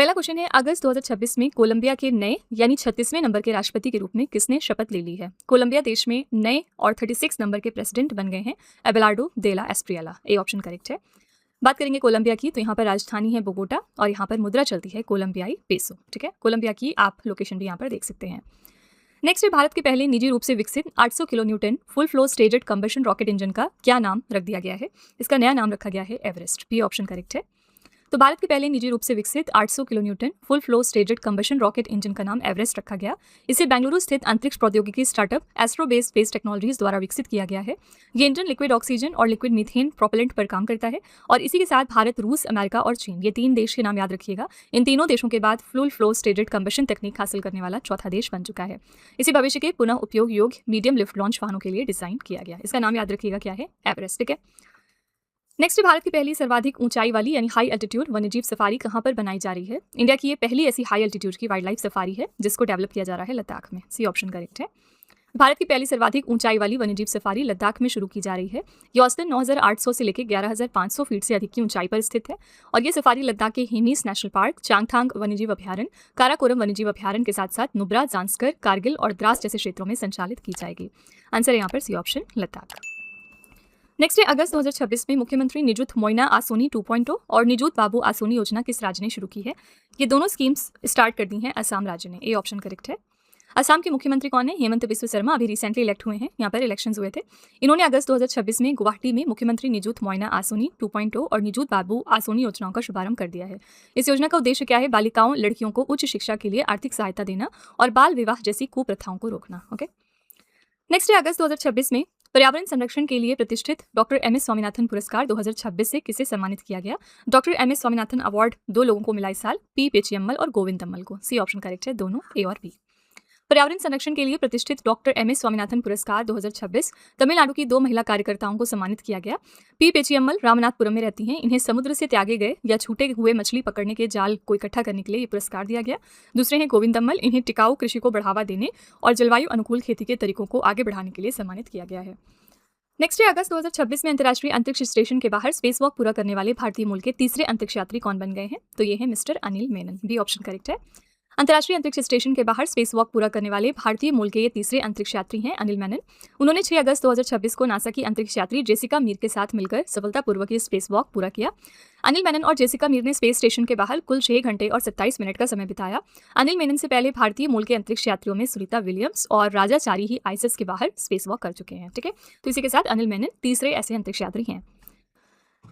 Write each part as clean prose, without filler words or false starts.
पहला क्वेश्चन है, अगस्त 2026 में कोलंबिया के नए यानी 36वें नंबर के राष्ट्रपति के रूप में किसने शपथ ले ली है? कोलंबिया देश में नए और 36 नंबर के प्रेसिडेंट बन गए हैं एबेलार्डो दे ला एस्प्रियला। ए ऑप्शन करेक्ट है। बात करेंगे कोलंबिया की, तो यहाँ पर राजधानी है बोगोटा और यहाँ पर मुद्रा चलती है कोलंबियाई पेसो। ठीक है, कोलंबिया की आप लोकेशन भी यहाँ पर देख सकते हैं। नेक्स्ट है, भारत के पहले निजी रूप से विकसित 800 kilo newton full flow staged combustion rocket engine का क्या नाम रख दिया गया है? इसका नया नाम रखा गया है एवरेस्ट। बी ऑप्शन करेक्ट है। तो भारत के पहले निजी रूप से विकसित 800 kilo newton full flow staged combustion rocket engine का नाम एवरेस्ट रखा गया। इसे बेंगलुरु स्थित अंतरिक्ष प्रौद्योगिकी स्टार्टअप एस्ट्रोबेस स्पेस टेक्नोलॉजीज द्वारा विकसित किया गया है। ये इंजन लिक्विड ऑक्सीजन और लिक्विड मीथेन प्रोपेलेंट पर काम करता है और इसी के साथ भारत, रूस, अमेरिका और चीन, ये 3 देश के नाम याद रखिएगा। इन तीनों देशों के बाद फुल फ्लो स्टेजेड कंबशन तकनीक हासिल करने वाला चौथा देश बन चुका है। इसे भविष्य के पुनः उपयोग योग्य मीडियम लिफ्ट लॉन्च वाहनों के लिए डिजाइन किया गया। इसका नाम याद रखिएगा, क्या है? एवरेस्ट। ठीक है। नेक्स्ट, भारत की पहली सर्वाधिक ऊंचाई वाली यानी हाई एल्टीट्यूड वन्यजीव सफारी कहां पर बनाई जा रही है? इंडिया की ये पहली ऐसी हाई एल्टीट्यूड की वाइल्ड लाइफ सफारी है जिसको डेवलप किया जा रहा है लद्दाख में। सी ऑप्शन करेक्ट है। भारत की पहली सर्वाधिक ऊंचाई वाली वन्यजीव सफारी लद्दाख में शुरू की जा रही है। ये औसतन 9,800 से लेकर 11,500 फीट से अधिक की ऊंचाई पर स्थित है और ये सफारी लद्दाख के हेमीस नेशनल पार्क, चांगथांग वन्यजीव अभ्यारण्य, काराकोरम वन्यजीव अभ्यारण्य के साथ साथ नुब्रा, जांस्कर, कारगिल और द्रास जैसे क्षेत्रों में संचालित की जाएगी। आंसर है यहाँ पर सी ऑप्शन, लद्दाख। नेक्स्ट है, अगस्त 2026 में मुख्यमंत्री निजुत मोइना आसोनी 2.0 और निजुत बाबू आसोनी योजना किस राज्य ने शुरू की है? ये दोनों स्कीम्स स्टार्ट कर दी हैं असम राज्य ने। ए ऑप्शन करेक्ट है। असम के मुख्यमंत्री कौन है? हेमंत बिस्व शर्मा अभी रिसेंटली इलेक्ट हुए हैं। यहाँ पर इलेक्शंस हुए थे। इन्होंने अगस्त 2026 में गुवाहाटी में मुख्यमंत्री निजुत मोइना आसोनी 2.0 और निजुत बाबू आसोनी योजनाओं का शुभारंभ कर दिया है। इस योजना का उद्देश्य क्या है? बालिकाओं, लड़कियों को उच्च शिक्षा के लिए आर्थिक सहायता देना और बाल विवाह जैसी कुप्रथाओं को रोकना। ओके। नेक्स्ट है, अगस्त 2026 में पर्यावरण संरक्षण के लिए प्रतिष्ठित डॉक्टर एम.एस. स्वामीनाथन पुरस्कार 2026 से किसे सम्मानित किया गया? Doctor MS. स्वामीनाथन अवार्ड 2 लोगों को मिला इस साल, पी पेचियम्मल और गोविंद दम्मल को। सी ऑप्शन करेक्ट है, दोनों ए और बी। पर्यावरण संरक्षण के लिए प्रतिष्ठित डॉक्टर एम.एस. स्वामीनाथन पुरस्कार 2026 तमिलनाडु की 2 महिला कार्यकर्ताओं को सम्मानित किया गया। पी पेचियम्मल रामनाथपुरम में रहती हैं। इन्हें समुद्र से त्यागे गए या छूटे हुए मछली पकड़ने के जाल को इकट्ठा करने के लिए ये पुरस्कार दिया गया। दूसरे हैं गोविंद दम्मल। इन्हें टिकाऊ कृषि को बढ़ावा देने और जलवायु अनुकूल खेती के तरीकों को आगे बढ़ाने के लिए सम्मानित किया गया है। नेक्स्ट है, अगस्त 2026 में अंतर्राष्ट्रीय अंतरिक्ष स्टेशन के बाहर स्पेस वॉक पूरा करने वाले भारतीय मूल के तीसरे अंतरिक्ष यात्री कौन बन गए हैं? तो ये है mister Anil Menon. B option correct है। अंतर्राष्ट्रीय अंतरिक्ष स्टेशन के बाहर स्पेस वॉक पूरा करने वाले भारतीय मूल के ये तीसरे अंतरिक्ष यात्री हैं अनिल मेनन। उन्होंने 6 अगस्त 2026 को नासा की अंतरिक्ष यात्री जेसिका मीर के साथ मिलकर सफलतापूर्वक ये स्पेस वॉक पूरा किया। अनिल मेनन और जेसिका मीर ने स्पेस स्टेशन के बाहर कुल 6 घंटे और 27 मिनट का समय बिताया। अनिल मेनन से पहले भारतीय मूल के अंतरिक्ष यात्रियों में सुनीता विलियम्स और राजा चारी ही आईएसएस के बाहर स्पेस वॉक कर चुके हैं। ठीक है, तो इसी के साथ अनिल मेनन तीसरे ऐसे अंतरिक्ष यात्री हैं।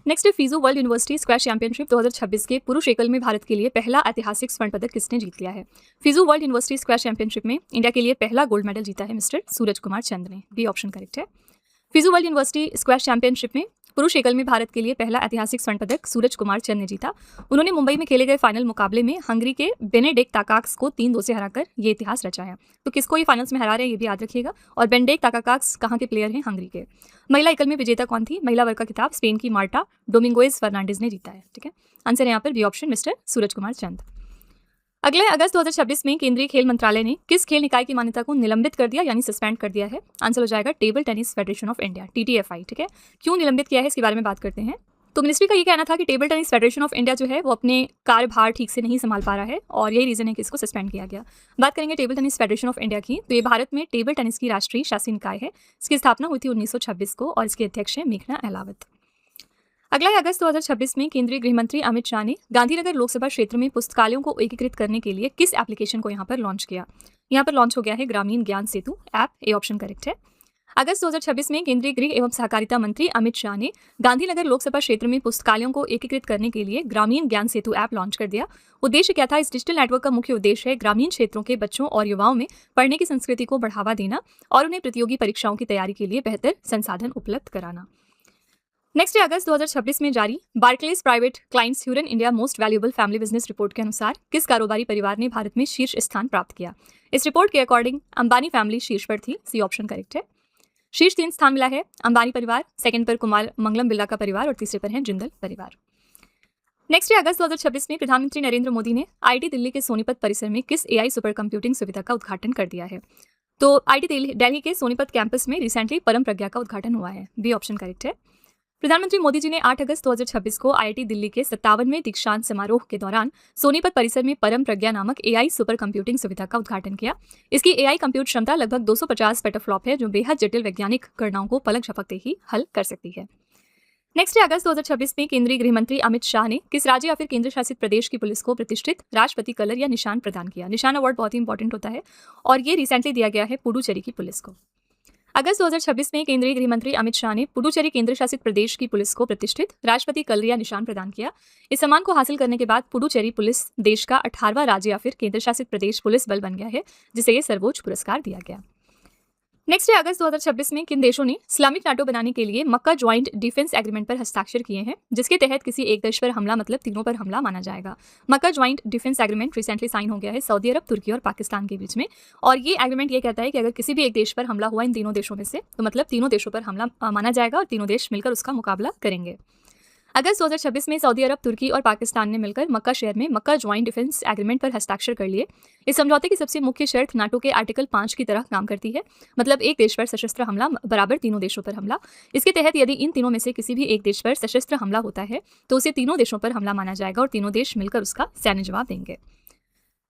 नेक्स्ट है, फीजू वर्ल्ड यूनिवर्सिटी स्क्वैश चैंपियनशिप 2026 के पुरुष एकल में भारत के लिए पहला ऐतिहासिक स्वर्ण पदक किसने जीत लिया है? फीजू वर्ल्ड यूनिवर्सिटी स्क्वैश चैंपियनशिप में इंडिया के लिए पहला गोल्ड मेडल जीता है मिस्टर सूरज कुमार चंद ने। बी ऑप्शन करेक्ट है। फीजू वर्ल्ड यूनिवर्सिटी स्क्वैश चैंपियनशिप में पुरुष एकल में भारत के लिए पहला ऐतिहासिक स्वर्ण पदक सूरज कुमार चंद ने जीता। उन्होंने मुंबई में खेले गए फाइनल मुकाबले में हंगरी के बेनेडिक्ट ताकाक्स को 3-2 से हराकर ये इतिहास रचाया। तो किसको ये फाइनल्स में हरा रहे हैं ये भी याद रखिएगा। और बेनेडिक्ट ताकाक्स कहाँ के प्लेयर हैं? हंगरी के। महिला एकल में विजेता कौन थी? महिला वर्ग का खिताब स्पेन की मार्टा डोमिंगोज फर्नांडिस ने जीता है। ठीक है, आंसर है यहाँ पर B option, mister Suraj Kumar चंद। अगले अगस्त 2026 में केंद्रीय खेल मंत्रालय ने किस खेल निकाय की मान्यता को निलंबित कर दिया यानी सस्पेंड कर दिया है? आंसर हो जाएगा table tennis federation of India, TTFI। ठीक है, क्यों निलंबित किया है इसके बारे में बात करते हैं। तो मिनिस्ट्री का ये कहना था कि table tennis federation of India जो है वो अपने कार्यभार ठीक से नहीं संभाल पा रहा है और यही रीजन है कि इसको सस्पेंड किया गया। बात करेंगे table tennis federation of India की, तो ये भारत में टेबल टेनिस की राष्ट्रीय शासी निकाय है। इसकी स्थापना हुई थी 1926 को और इसके अध्यक्ष हैं मेघना अहलावत। अगला है, अगस्त 2026 में केंद्रीय गृह मंत्री अमित शाह ने गांधीनगर लोकसभा क्षेत्र में पुस्तकालयों को एकीकृत करने के लिए किस एप्लीकेशन को यहाँ पर लॉन्च किया? यहाँ पर लॉन्च हो गया है ग्रामीण ज्ञान सेतु ऐप। ए ऑप्शन करेक्ट है। अगस्त 2026 में केंद्रीय गृह एवं सहकारिता मंत्री अमित शाह ने गांधीनगर लोकसभा क्षेत्र में पुस्तकालयों को एकीकृत करने के लिए ग्रामीण ज्ञान सेतु ऐप लॉन्च कर दिया। उद्देश्य क्या था? इस डिजिटल नेटवर्क का मुख्य उद्देश्य है ग्रामीण क्षेत्रों के बच्चों और युवाओं में पढ़ने की संस्कृति को बढ़ावा देना और उन्हें प्रतियोगी परीक्षाओं की तैयारी के लिए बेहतर संसाधन उपलब्ध कराना। नेक्स्ट है, अगस्त 2026 में जारी Barclays private clients Hurun India most valuable family business report के अनुसार किस कारोबारी परिवार ने भारत में शीर्ष स्थान प्राप्त किया? इस रिपोर्ट के अकॉर्डिंग अंबानी फैमिली शीर्ष पर थी। सी ऑप्शन करेक्ट है। शीर्ष 3 स्थान मिला है अंबानी परिवार, सेकंड पर कुमार मंगलम बिरला का परिवार और तीसरे पर है जिंदल परिवार। नेक्स्ट है, अगस्त 2026 में प्रधानमंत्री नरेंद्र मोदी ने आईटी दिल्ली के सोनीपत परिसर में किस AI सुपर कंप्यूटिंग सुविधा का उद्घाटन कर दिया है? तो आईटी दिल्ली के सोनीपत कैंपस में रिसेंटली परम प्रज्ञा का उद्घाटन हुआ है। बी ऑप्शन करेक्ट है। प्रधानमंत्री मोदी जी ने 8 अगस्त 2026 को आईआईटी दिल्ली के 57वें दीक्षांत समारोह के दौरान सोनीपत परिसर में परम प्रज्ञा नामक एआई सुपर कंप्यूटिंग सुविधा का उद्घाटन किया। इसकी एआई कंप्यूट क्षमता लगभग 250 पेटाफ्लॉप है, जो बेहद जटिल वैज्ञानिक गणनाओं को पलक झपकते ही हल कर सकती है। नेक्स्ट है अगस्त 2026 में केंद्रीय गृह मंत्री अमित शाह ने किस राज्य या फिर केंद्र शासित प्रदेश की पुलिस को प्रतिष्ठित राष्ट्रपति कलर या निशान प्रदान किया। निशान अवार्ड बहुत ही इंपॉर्टेंट होता है और ये रिसेंटली दिया गया है पुडुचेरी की पुलिस को। अगस्त 2026 में केंद्रीय गृह मंत्री अमित शाह ने पुडुचेरी केंद्र शासित प्रदेश की पुलिस को प्रतिष्ठित राष्ट्रपति कलर या निशान प्रदान किया। इस सम्मान को हासिल करने के बाद पुडुचेरी पुलिस देश का 18वां राज्य या फिर केंद्र शासित प्रदेश पुलिस बल बन गया है, जिसे ये सर्वोच्च पुरस्कार दिया गया। नेक्स्ट है अगस्त 2026 में किन देशों ने इस्लामिक नाटो बनाने के लिए मक्का ज्वाइंट डिफेंस एग्रीमेंट पर हस्ताक्षर किए हैं, जिसके तहत किसी एक देश पर हमला मतलब तीनों पर हमला माना जाएगा। मक्का joint defence agreement recently sign हो गया है सऊदी अरब, तुर्की और पाकिस्तान के बीच में। और ये एग्रीमेंट ये कहता है कि अगर किसी भी एक देश पर हमला हुआ इन तीनों देशों में से, तो मतलब तीनों देशों पर हमला माना जाएगा और तीनों देश मिलकर उसका मुकाबला करेंगे। अगस्त 2026 में सऊदी अरब, तुर्की और पाकिस्तान ने मिलकर मक्का शहर में मक्का ज्वाइंट डिफेंस एग्रीमेंट पर हस्ताक्षर कर लिए। इस समझौते की सबसे मुख्य शर्त नाटो के आर्टिकल 5 की तरह काम करती है, मतलब एक देश पर सशस्त्र हमला बराबर तीनों देशों पर हमला। इसके तहत यदि इन तीनों में से किसी भी एक देश पर सशस्त्र हमला होता है तो उसे तीनों देशों पर हमला माना जाएगा और तीनों देश मिलकर उसका सैन्य जवाब देंगे।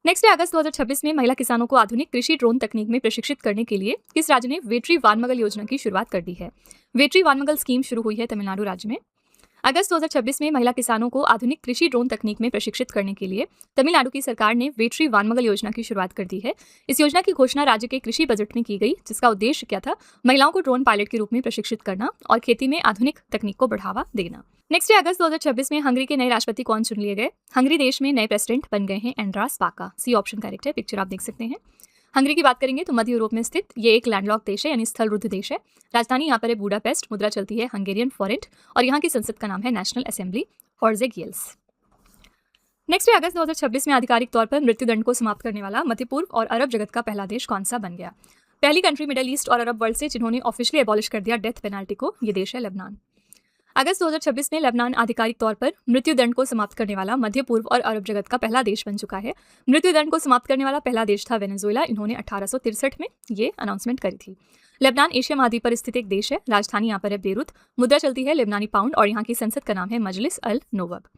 नेक्स्ट है अगस्त 2026 में महिला किसानों को आधुनिक कृषि ड्रोन तकनीक में प्रशिक्षित करने के लिए किस राज्य ने वेट्री वानमगल योजना की शुरुआत कर दी है। वेट्री वानमगल स्कीम शुरू हुई है तमिलनाडु राज्य में। अगस्त 2026 में महिला किसानों को आधुनिक कृषि ड्रोन तकनीक में प्रशिक्षित करने के लिए तमिलनाडु की सरकार ने वेट्री वानमगल योजना की शुरुआत कर दी है। इस योजना की घोषणा राज्य के कृषि बजट में की गई, जिसका उद्देश्य क्या था, महिलाओं को ड्रोन पायलट के रूप में प्रशिक्षित करना और खेती में आधुनिक तकनीक को बढ़ावा देना। नेक्स्ट है अगस्त 2026 में हंगरी के नए राष्ट्रपति कौन चुन लिए गए। हंगरी देश में नए प्रेसिडेंट बन गए हैं एंड्रास पाका। सी ऑप्शन करेक्ट है, पिक्चर आप देख सकते हैं। हंगरी की बात करेंगे तो मध्य यूरोप में स्थित ये एक लैंडलॉक देश है, यानी स्थलरुद्ध देश है। राजधानी यहाँ पर है बुडापेस्ट, मुद्रा चलती है हंगेरियन फॉरेंट और यहाँ की संसद का नाम है नेशनल असेंबली ऑर्जेगियल्स। नेक्स्ट है अगस्त 2026 में आधिकारिक तौर पर मृत्युदंड को समाप्त करने वाला मध्य पूर्व और अरब जगत का पहला देश कौन सा बन गया। पहली कंट्री मिडिल ईस्ट और अरब वर्ल्ड से जिन्होंने ऑफिशियली एबॉलिश कर दिया डेथ पेनाल्टी को, ये देश है लेबनान। अगस्त 2026 में लेबनान आधिकारिक तौर पर मृत्युदंड को समाप्त करने वाला मध्य पूर्व और अरब जगत का पहला देश बन चुका है। मृत्युदंड को समाप्त करने वाला पहला देश था वेनेजुएला। इन्होंने 1863 में ये अनाउंसमेंट करी थी। लेबनान एशिया महाद्वीप पर स्थित एक देश है। राजधानी यहाँ पर है बेरूत, मुद्रा चलती है लेबनानी पाउंड और यहाँ की संसद का नाम है मजलिस अल नोवब।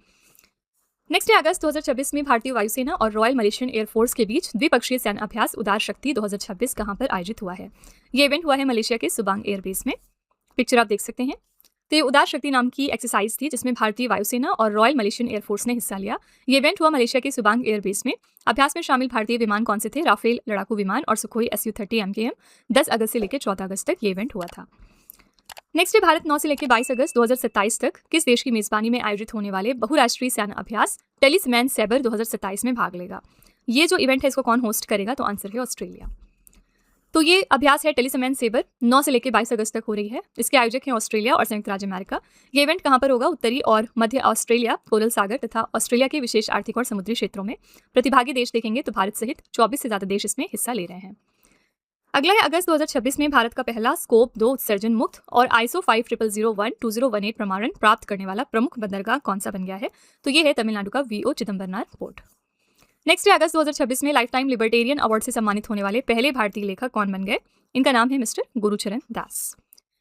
नेक्स्ट है अगस्त 2026 में भारतीय वायुसेना और रॉयल मलेशियन एयरफोर्स के बीच द्विपक्षीय सैन्य अभ्यास उदार शक्ति 2026 कहाँ पर आयोजित हुआ है। ये इवेंट हुआ है मलेशिया के सुबांग एयरबेस में। पिक्चर आप देख सकते हैं। तो ये उदार शक्ति नाम की एक्सरसाइज थी, जिसमें भारतीय वायुसेना और रॉयल मलेशियन एयरफोर्स ने हिस्सा लिया। ये इवेंट हुआ मलेशिया के सुबांग एयरबेस में। अभ्यास में शामिल भारतीय विमान कौन से थे, राफेल लड़ाकू विमान और सुखोई Su-30 MKM। 10 अगस्त से लेकर 14 अगस्त तक ये इवेंट हुआ था। नेक्स्ट है भारत 9 से लेकर 22 अगस्त 2027 तक किस देश की मेजबानी में आयोजित होने वाले बहुराष्ट्रीय सैन्य अभ्यास टेलिसमैन सैबर 2027 में भाग लेगा। ये जो इवेंट है इसको कौन होस्ट करेगा, तो आंसर है ऑस्ट्रेलिया। तो ये अभ्यास है टेलिसमैन सेबर 9 से लेकर 22 अगस्त तक हो रही है। इसके आयोजक हैं ऑस्ट्रेलिया और संयुक्त राज्य अमेरिका। ये इवेंट कहाँ पर होगा, उत्तरी और मध्य ऑस्ट्रेलिया, कोरल सागर तथा ऑस्ट्रेलिया के विशेष आर्थिक और समुद्री क्षेत्रों में। प्रतिभागी देश देखेंगे तो भारत सहित 24 से ज्यादा देश इसमें हिस्सा ले रहे हैं। अगला है अगस्त 2026 में भारत का पहला स्कोप 2 उत्सर्जन मुक्त और ISO 5001-2018 प्रमाणन प्राप्त करने वाला प्रमुख बंदरगाह कौन सा बन गया है, तो ये है तमिलनाडु का VO चिदम्बरनार पोर्ट। नेक्स्ट है अगस्त 2026 में लाइफ टाइम लिबर्टेरियन अवार्ड से सम्मानित होने वाले पहले भारतीय लेखक कौन बन गए। इनका नाम है मिस्टर गुरुचरण दास।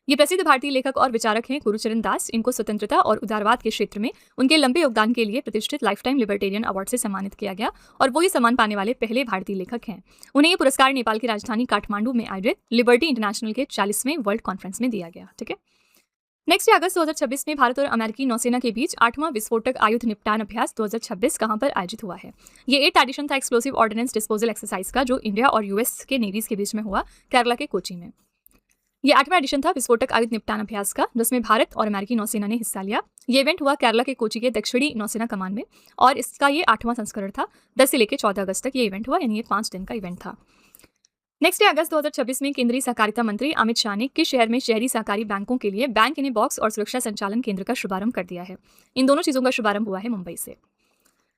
ये प्रसिद्ध भारतीय लेखक और विचारक हैं गुरुचरण दास। इनको स्वतंत्रता और उदारवाद के क्षेत्र में उनके लंबे योगदान के लिए प्रतिष्ठित लाइफ टाइम लिबर्टेरियन अवार्ड से सम्मानित किया गया और वो ये सम्मान पाने वाले पहले भारतीय लेखक हैं। उन्हें ये पुरस्कार नेपाल की राजधानी काठमांडू में आयोजित लिबर्टी इंटरनेशनल के 40वें वर्ल्ड कॉन्फ्रेंस में दिया गया। ठीक है। नेक्स्ट है अगस्त 2026 में भारत और अमेरिकी नौसेना के बीच 8वां विस्फोटक आयुध निपटान अभ्यास 2026 कहां पर आयोजित हुआ है। ये 8th एडिशन था एक्सप्लोसिव ऑर्डिनेंस डिस्पोजल एक्सरसाइज का, जो इंडिया और यूएस के नेवीज के बीच में हुआ केरला के कोची में। ये 8वां एडिशन था विस्फोटक आयुध निपटान अभ्यास का, जिसमें भारत और अमेरिकी नौसेना ने हिस्सा लिया। ये इवेंट हुआ केरला के कोची के दक्षिणी नौसेना कमान में और इसका ये 8वां संस्करण था। 10 से लेकर 14 अगस्त तक ये इवेंट हुआ, यानी ये 5 दिन का इवेंट था। नेक्स्ट है अगस्त 2026 में केंद्रीय सहकारिता मंत्री अमित शाह ने किस शहर में शहरी सहकारी बैंकों के लिए बैंक इन ए बॉक्स और सुरक्षा संचालन केंद्र का शुभारंभ कर दिया है। इन दोनों चीजों का शुभारंभ हुआ है मुंबई से।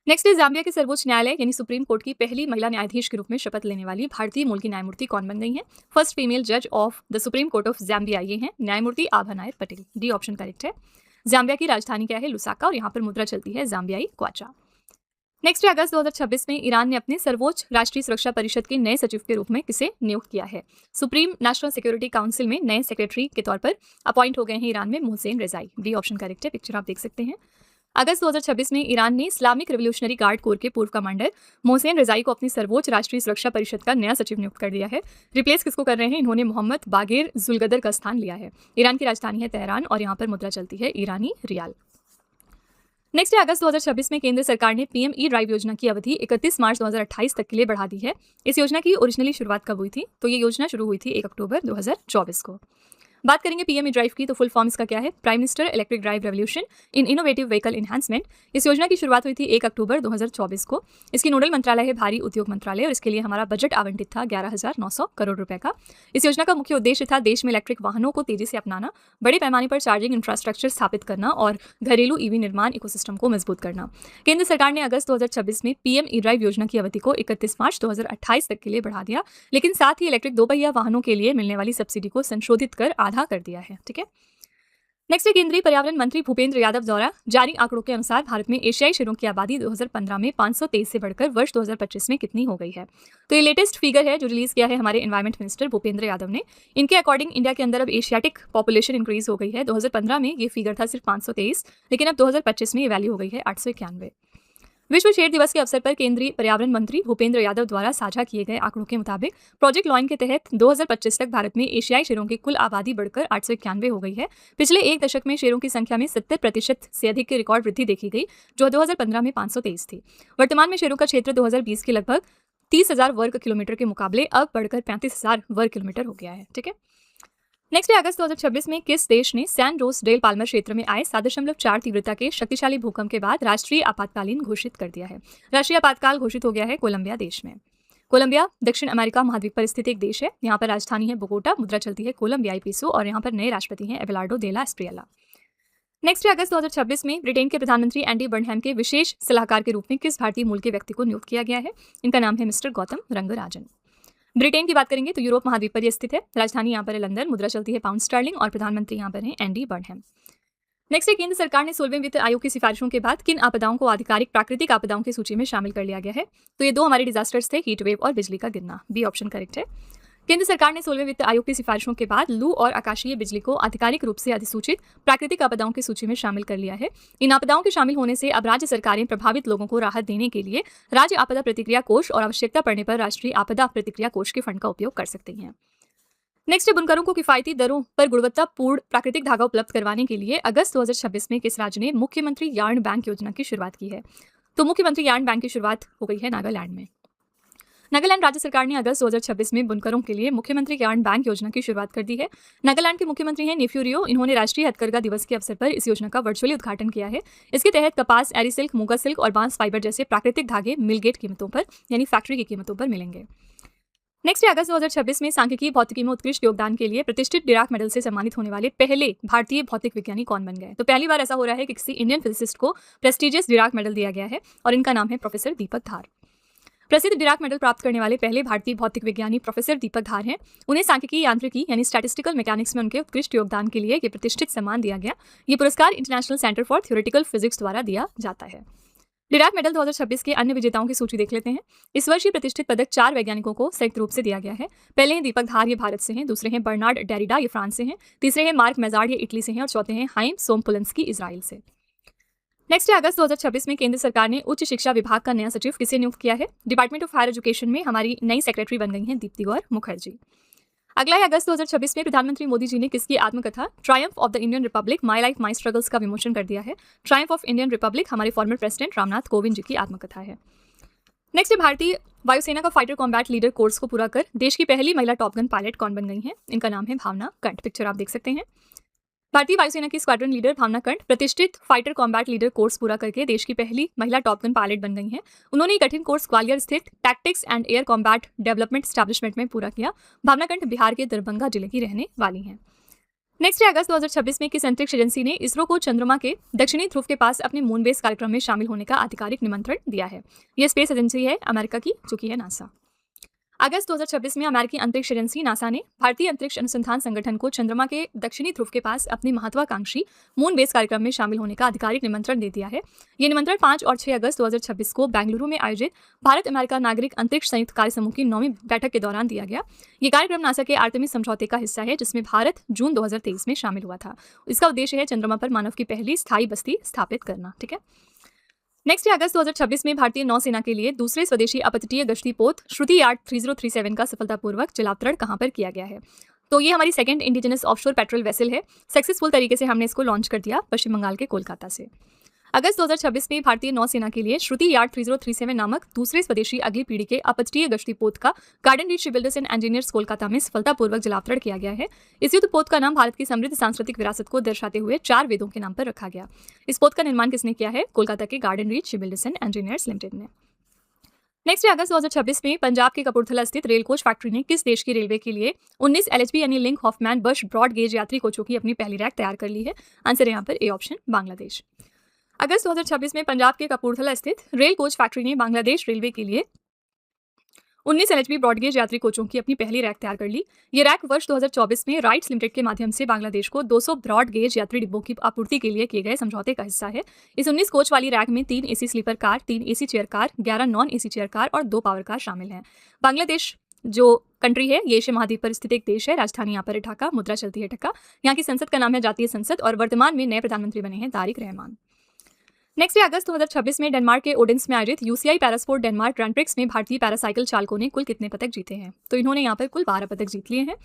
नेक्स्ट है जाम्बिया के सर्वोच्च न्यायालय यानी सुप्रीम कोर्ट की पहली महिला न्यायाधीश के रूप में शपथ लेने वाली भारतीय मूल की न्यायमूर्ति कौन बन गई हैं। फर्स्ट फीमेल जज of the Supreme Court of Zambia ये हैं न्यायमूर्ति Abha Nair Patel. D option correct है। जाम्बिया की राजधानी क्या है, लुसाका, और यहाँ पर मुद्रा चलती है जाम्बियाई क्वाचा। नेक्स्ट है अगस्त 2026 में ईरान ने अपने सर्वोच्च राष्ट्रीय सुरक्षा परिषद के नए सचिव के रूप में किसे नियुक्त किया है। सुप्रीम नेशनल सिक्योरिटी काउंसिल में नए सेक्रेटरी के तौर पर अपॉइंट हो गए हैं ईरान में मोहसेन रजाई। डी ऑप्शन करेक्ट है, पिक्चर आप देख सकते हैं। अगस्त 2026 में ईरान ने इस्लामिक रिवोल्यूशनरी गार्ड कोर के पूर्व कमांडर मोहसेन रजाई को अपनी सर्वोच्च राष्ट्रीय सुरक्षा परिषद का नया सचिव नियुक्त कर दिया है। रिप्लेस किसको कर रहे हैं? इन्होंने मोहम्मद बागेर जुल्गदर का स्थान लिया है। ईरान की राजधानी है तेहरान और यहाँ पर मुद्रा चलती है ईरानी रियाल। नेक्स्ट है अगस्त 2026 में केंद्र सरकार ने पीएम ई ड्राइव योजना की अवधि 31 मार्च 2028 तक के लिए बढ़ा दी है। इस योजना की ओरिजिनली शुरुआत कब हुई थी? तो ये योजना शुरू हुई थी 1 अक्टूबर 2024 को। बात करेंगे पीएम ई ड्राइव की, तो फुल फॉर्म इसका क्या है? Prime minister electric drive revolution in innovative vehicle enhancement. इस योजना की शुरुआत हुई थी 1 अक्टूबर 2024 को। इसकी नोडल मंत्रालय है भारी उद्योग मंत्रालय और इसके लिए हमारा बजट आवंटित था 11,900 करोड़ रुपए का। इस योजना का मुख्य उद्देश्य था देश में इलेक्ट्रिक वाहनों को तेजी से अपनाना, बड़े पैमाने पर चार्जिंग इंफ्रास्ट्रक्चर स्थापित करना और घरेलू ईवी निर्माण इकोसिस्टम को मजबूत करना। केंद्र सरकार ने अगस्त 2026 में पीएम ई ड्राइव योजना की अवधि को 31 मार्च 2028 तक के लिए बढ़ा दिया, लेकिन साथ ही इलेक्ट्रिक दोपहिया वाहनों के लिए मिलने वाली सब्सिडी को संशोधित कर आधा कर दिया है। ठीक है। नेक्स्ट है केंद्रीय पर्यावरण मंत्री भूपेंद्र यादव द्वारा जारी आंकड़ों के अनुसार भारत में एशियाई शेरों की आबादी 2015 में 523 से बढ़कर वर्ष 2025 में कितनी हो गई है? तो ये लेटेस्ट फिगर है जो रिलीज किया है हमारे एनवायरमेंट मिनिस्टर भूपेंद्र यादव ने। इनके अकॉर्डिंग इंडिया के अंदर अब एशियाटिक पॉपुलेशन इंक्रीज हो गई है। 2015 में ये फिगर था सिर्फ 523, लेकिन अब 2025 में ये वैल्यू हो गई है 891। विश्व शेर दिवस के अवसर पर केंद्रीय पर्यावरण मंत्री भूपेंद्र यादव द्वारा साझा किए गए आंकड़ों के मुताबिक प्रोजेक्ट लॉयन के तहत 2025 तक भारत में एशियाई शेरों की कुल आबादी बढ़कर 891 हो गई है। पिछले एक दशक में शेरों की संख्या में 70% से अधिक की रिकॉर्ड वृद्धि देखी गई, जो 2015 में 523 थी। वर्तमान में शेरों का क्षेत्र 2020 के लगभग 30,000 वर्ग किलोमीटर के मुकाबले अब बढ़कर 35,000 वर्ग किलोमीटर हो गया है। ठीक है। नेक्स्ट है अगस्त 2026 में किस देश ने सैन रोस डेल पाल्मर क्षेत्र में आए 7.4 तीव्रता के शक्तिशाली भूकंप के बाद राष्ट्रीय आपातकालीन घोषित कर दिया है? राष्ट्रीय आपातकाल घोषित हो गया है कोलंबिया देश में। कोलंबिया दक्षिण अमेरिका महाद्वीप पर स्थित एक देश है। यहाँ पर राजधानी है बोगोटा, मुद्रा चलती है कोलंबियाई पीसो और यहाँ पर नए राष्ट्रपति हैं एबेलार्डो देला एस्प्रियला। नेक्स्ट है अगस्त 2026 में ब्रिटेन के प्रधानमंत्री एंडी बर्नहैम के विशेष सलाहकार के रूप में किस भारतीय मूल के व्यक्ति को नियुक्त किया गया है? इनका नाम है मिस्टर गौतम रंगराजन। ब्रिटेन की बात करेंगे तो यूरोप महाद्वीप पर स्थित है। राजधानी यहाँ पर है लंदन, मुद्रा चलती है पाउंड स्टर्लिंग और प्रधानमंत्री यहाँ पर हैं एंडी बर्नहैम। नेक्स्ट है केंद्र सरकार ने 16वें वित्त आयोग की सिफारिशों के बाद किन आपदाओं को आधिकारिक प्राकृतिक आपदाओं की सूची में शामिल कर लिया गया है? तो ये दो हमारे डिजास्टर्स थे, हीट वेव और बिजली का गिरना। बी ऑप्शन करेक्ट है। केंद्र सरकार ने 16वें वित्त आयोग की सिफारिशों के बाद लू और आकाशीय बिजली को आधिकारिक रूप से अधिसूचित प्राकृतिक आपदाओं की सूची में शामिल कर लिया है। इन आपदाओं के शामिल होने से अब राज्य सरकारें प्रभावित लोगों को राहत देने के लिए राज्य आपदा प्रतिक्रिया कोष और आवश्यकता पड़ने पर राष्ट्रीय आपदा प्रतिक्रिया कोष के फंड का उपयोग कर सकती हैं। नेक्स्ट है बुनकरों को किफायती दरों पर गुणवत्तापूर्ण प्राकृतिक धागा उपलब्ध करवाने के लिए अगस्त 2026 में किस राज्य ने मुख्यमंत्री यार्न बैंक योजना की शुरुआत की है? तो मुख्यमंत्री यार्न बैंक की शुरुआत हो गई है नागालैंड में। नागालैंड राज्य सरकार ने अगस्त 2026 में बुनकरों के लिए मुख्यमंत्री यार्न बैंक योजना की शुरुआत कर दी है। नागालैंड के मुख्यमंत्री हैं नेफ्यू रियो। इन्होंने राष्ट्रीय हथकरघा दिवस के अवसर पर इस योजना का वर्चुअली उद्घाटन किया है। इसके तहत कपास, एरी सिल्क, मूंगा सिल्क और बांस फाइबर जैसे प्राकृतिक धागे मिलगेट कीमतों पर यानी फैक्ट्री की कीमतों पर मिलेंगे। नेक्स्ट है अगस्त 2026 में सांख्यिकी भौतिकी में उत्कृष्ट योगदान के लिए प्रतिष्ठित डिराक मेडल से सम्मानित होने वाले पहले भारतीय भौतिक विज्ञानी कौन बन गए? तो पहली बार ऐसा हो रहा है कि किसी इंडियन फिजिसिस्ट को प्रेस्टिजियस डिराक मेडल दिया गया है और इनका नाम है प्रोफेसर दीपक धार। प्रसिद्ध डिराक मेडल प्राप्त करने वाले पहले भारतीय भौतिक विज्ञानी प्रोफेसर दीपक धार हैं। उन्हें सांख्यिकी यांत्रिकी यानी स्टैटिस्टिकल मैकेनिक्स में उनके उत्कृष्ट योगदान के लिए ये प्रतिष्ठित सम्मान दिया गया। ये पुरस्कार international centre for theoretical physics द्वारा दिया जाता है। डिराक मेडल 2026 के अन्य विजेताओं की सूची देख लेते हैं। इस वर्ष ये प्रतिष्ठित पदक 4 वैज्ञानिकों को संयुक्त रूप से दिया गया है। पहले हैं दीपक धार, ये भारत से हैं। दूसरे हैं बर्नार्ड डेरिडा, ये फ्रांस से हैं। तीसरे हैं मार्क मेजार्ड, ये इटली से हैं और चौथे हैं हाइम सोमपुलेंस्की, इजराइल से। नेक्स्ट है अगस्त 2026 में केंद्र सरकार ने उच्च शिक्षा विभाग का नया सचिव किसे नियुक्त किया है? डिपार्टमेंट ऑफ हायर एजुकेशन में हमारी नई सेक्रेटरी बन गई हैं दीप्ति गौर मुखर्जी। अगला है अगस्त 2026 में प्रधानमंत्री मोदी जी ने किसकी आत्मकथा Triumph of the Indian Republic my life my struggles का विमोचन कर दिया है? ट्रायम्फ ऑफ इंडियन रिपब्लिक हमारे फॉर्मर प्रेसिडेंट रामनाथ कोविंद जी की आत्मकथा है। नेक्स्ट है भारतीय वायुसेना का फाइटर कॉम्बैट लीडर कोर्स को पूरा कर देश की पहली महिला टॉपगन पायलट कौन बन गई हैं? इनका नाम है भावना कंठ। पिक्चर आप देख सकते हैं। भारतीय वायुसेना की स्क्वाड्रन लीडर भावना कंठ प्रतिष्ठित फाइटर कॉम्बैट लीडर कोर्स पूरा करके देश की पहली महिला टॉपगन पायलट बन गई हैं। उन्होंने ये कठिन कोर्स ग्वालियर स्थित tactics and air combat development establishment में पूरा किया। भावना कंठ बिहार के दरभंगा जिले की रहने वाली हैं। नेक्स्ट है अगस्त 2026 में किस अंतरिक्ष एजेंसी ने इसरो को चंद्रमा के दक्षिणी ध्रुव के पास अपने मून बेस कार्यक्रम में शामिल होने का आधिकारिक निमंत्रण दिया है? यह स्पेस एजेंसी है अमेरिका की, जो कि है नासा। अगस्त 2026 में अमेरिकी अंतरिक्ष एजेंसी नासा ने भारतीय अंतरिक्ष अनुसंधान संगठन को चंद्रमा के दक्षिणी ध्रुव के पास अपने महत्वाकांक्षी मून बेस कार्यक्रम में शामिल होने का आधिकारिक निमंत्रण दे दिया है। ये निमंत्रण 5 और 6 अगस्त 2026 को बेंगलुरु में आयोजित भारत अमेरिका नागरिक अंतरिक्ष संयुक्त कार्य समूह की 9वीं बैठक के दौरान दिया गया। ये कार्यक्रम नासा के आर्टेमिस समझौते का हिस्सा है, जिसमें भारत जून 2023 में शामिल हुआ था। इसका उद्देश्य है चंद्रमा पर मानव की पहली स्थायी बस्ती स्थापित करना। ठीक है। नेक्स्ट है अगस्त 2026 में भारतीय नौसेना के लिए दूसरे स्वदेशी अपतटीय गश्ती पोत श्रुति यार्ड 3037 का सफलतापूर्वक जलावतरण कहां पर किया गया है। तो ये हमारी second indigenous offshore patrol vessel है। सक्सेसफुल तरीके से हमने इसको लॉन्च कर दिया पश्चिम बंगाल के कोलकाता से। अगस्त 2026 में भारतीय नौसेना के लिए श्रुति यार्ड 3037 नामक दूसरे स्वदेशी अगली पीढ़ी के अपतटीय गश्ती पोत का garden reach shipbuilders and engineers Kolkata में सफलतापूर्वक जलावतरण किया गया है। इस युद्ध पोत का नाम भारत की समृद्ध सांस्कृतिक विरासत को दर्शाते हुए 4 वेदों के नाम पर रखा गया। इस पोत का निर्माण किसने किया है? कोलकाता के garden reach shipbuilders and engineers limited ने। नेक्स्ट है अगस्त 2026 में पंजाब के कपूरथला स्थित रेल कोच फैक्ट्री ने किस देश की रेलवे के लिए 19 LHB यानी लिंक हॉफमैन बश ब्रॉड गेज यात्री कोचों की अपनी पहली रैक तैयार कर ली है? आंसर है यहाँ पर ए ऑप्शन, बांग्लादेश। अगस्त 2026 में पंजाब के कपूरथला स्थित रेल कोच फैक्ट्री ने बांग्लादेश रेलवे के लिए 19 LHB ब्रॉडगेज यात्री कोचों की अपनी पहली रैक तैयार कर ली। ये रैक वर्ष 2024 में राइट्स लिमिटेड के माध्यम से बांग्लादेश को 200 ब्रॉड गेज यात्री डिब्बों की आपूर्ति के लिए किए गए समझौते का हिस्सा है। इस 19 कोच वाली रैक में 3 AC sleeper car, 3 AC chair car, 11 non AC chair car और 2 पावर कार शामिल हैं। बांग्लादेश जो कंट्री है ये एशिया महाद्वीप पर स्थित एक देश है। राजधानी यहाँ पर है ढाका, मुद्रा चलती है टका। यहाँ की संसद का नाम है जातीय संसद और वर्तमान में नए प्रधानमंत्री बने हैं तारिक रहमान। नेक्स्ट है अगस्त 2026 में डेनमार्क के ओडेंस में आयोजित UCI पैरास्पोर्ट डेनमार्क ग्रैंड प्रिक्स में भारतीय पैरासाइकिल चालकों ने कुल कितने पदक जीते हैं? तो इन्होंने यहाँ पर कुल 12 पदक जीत लिए हैं।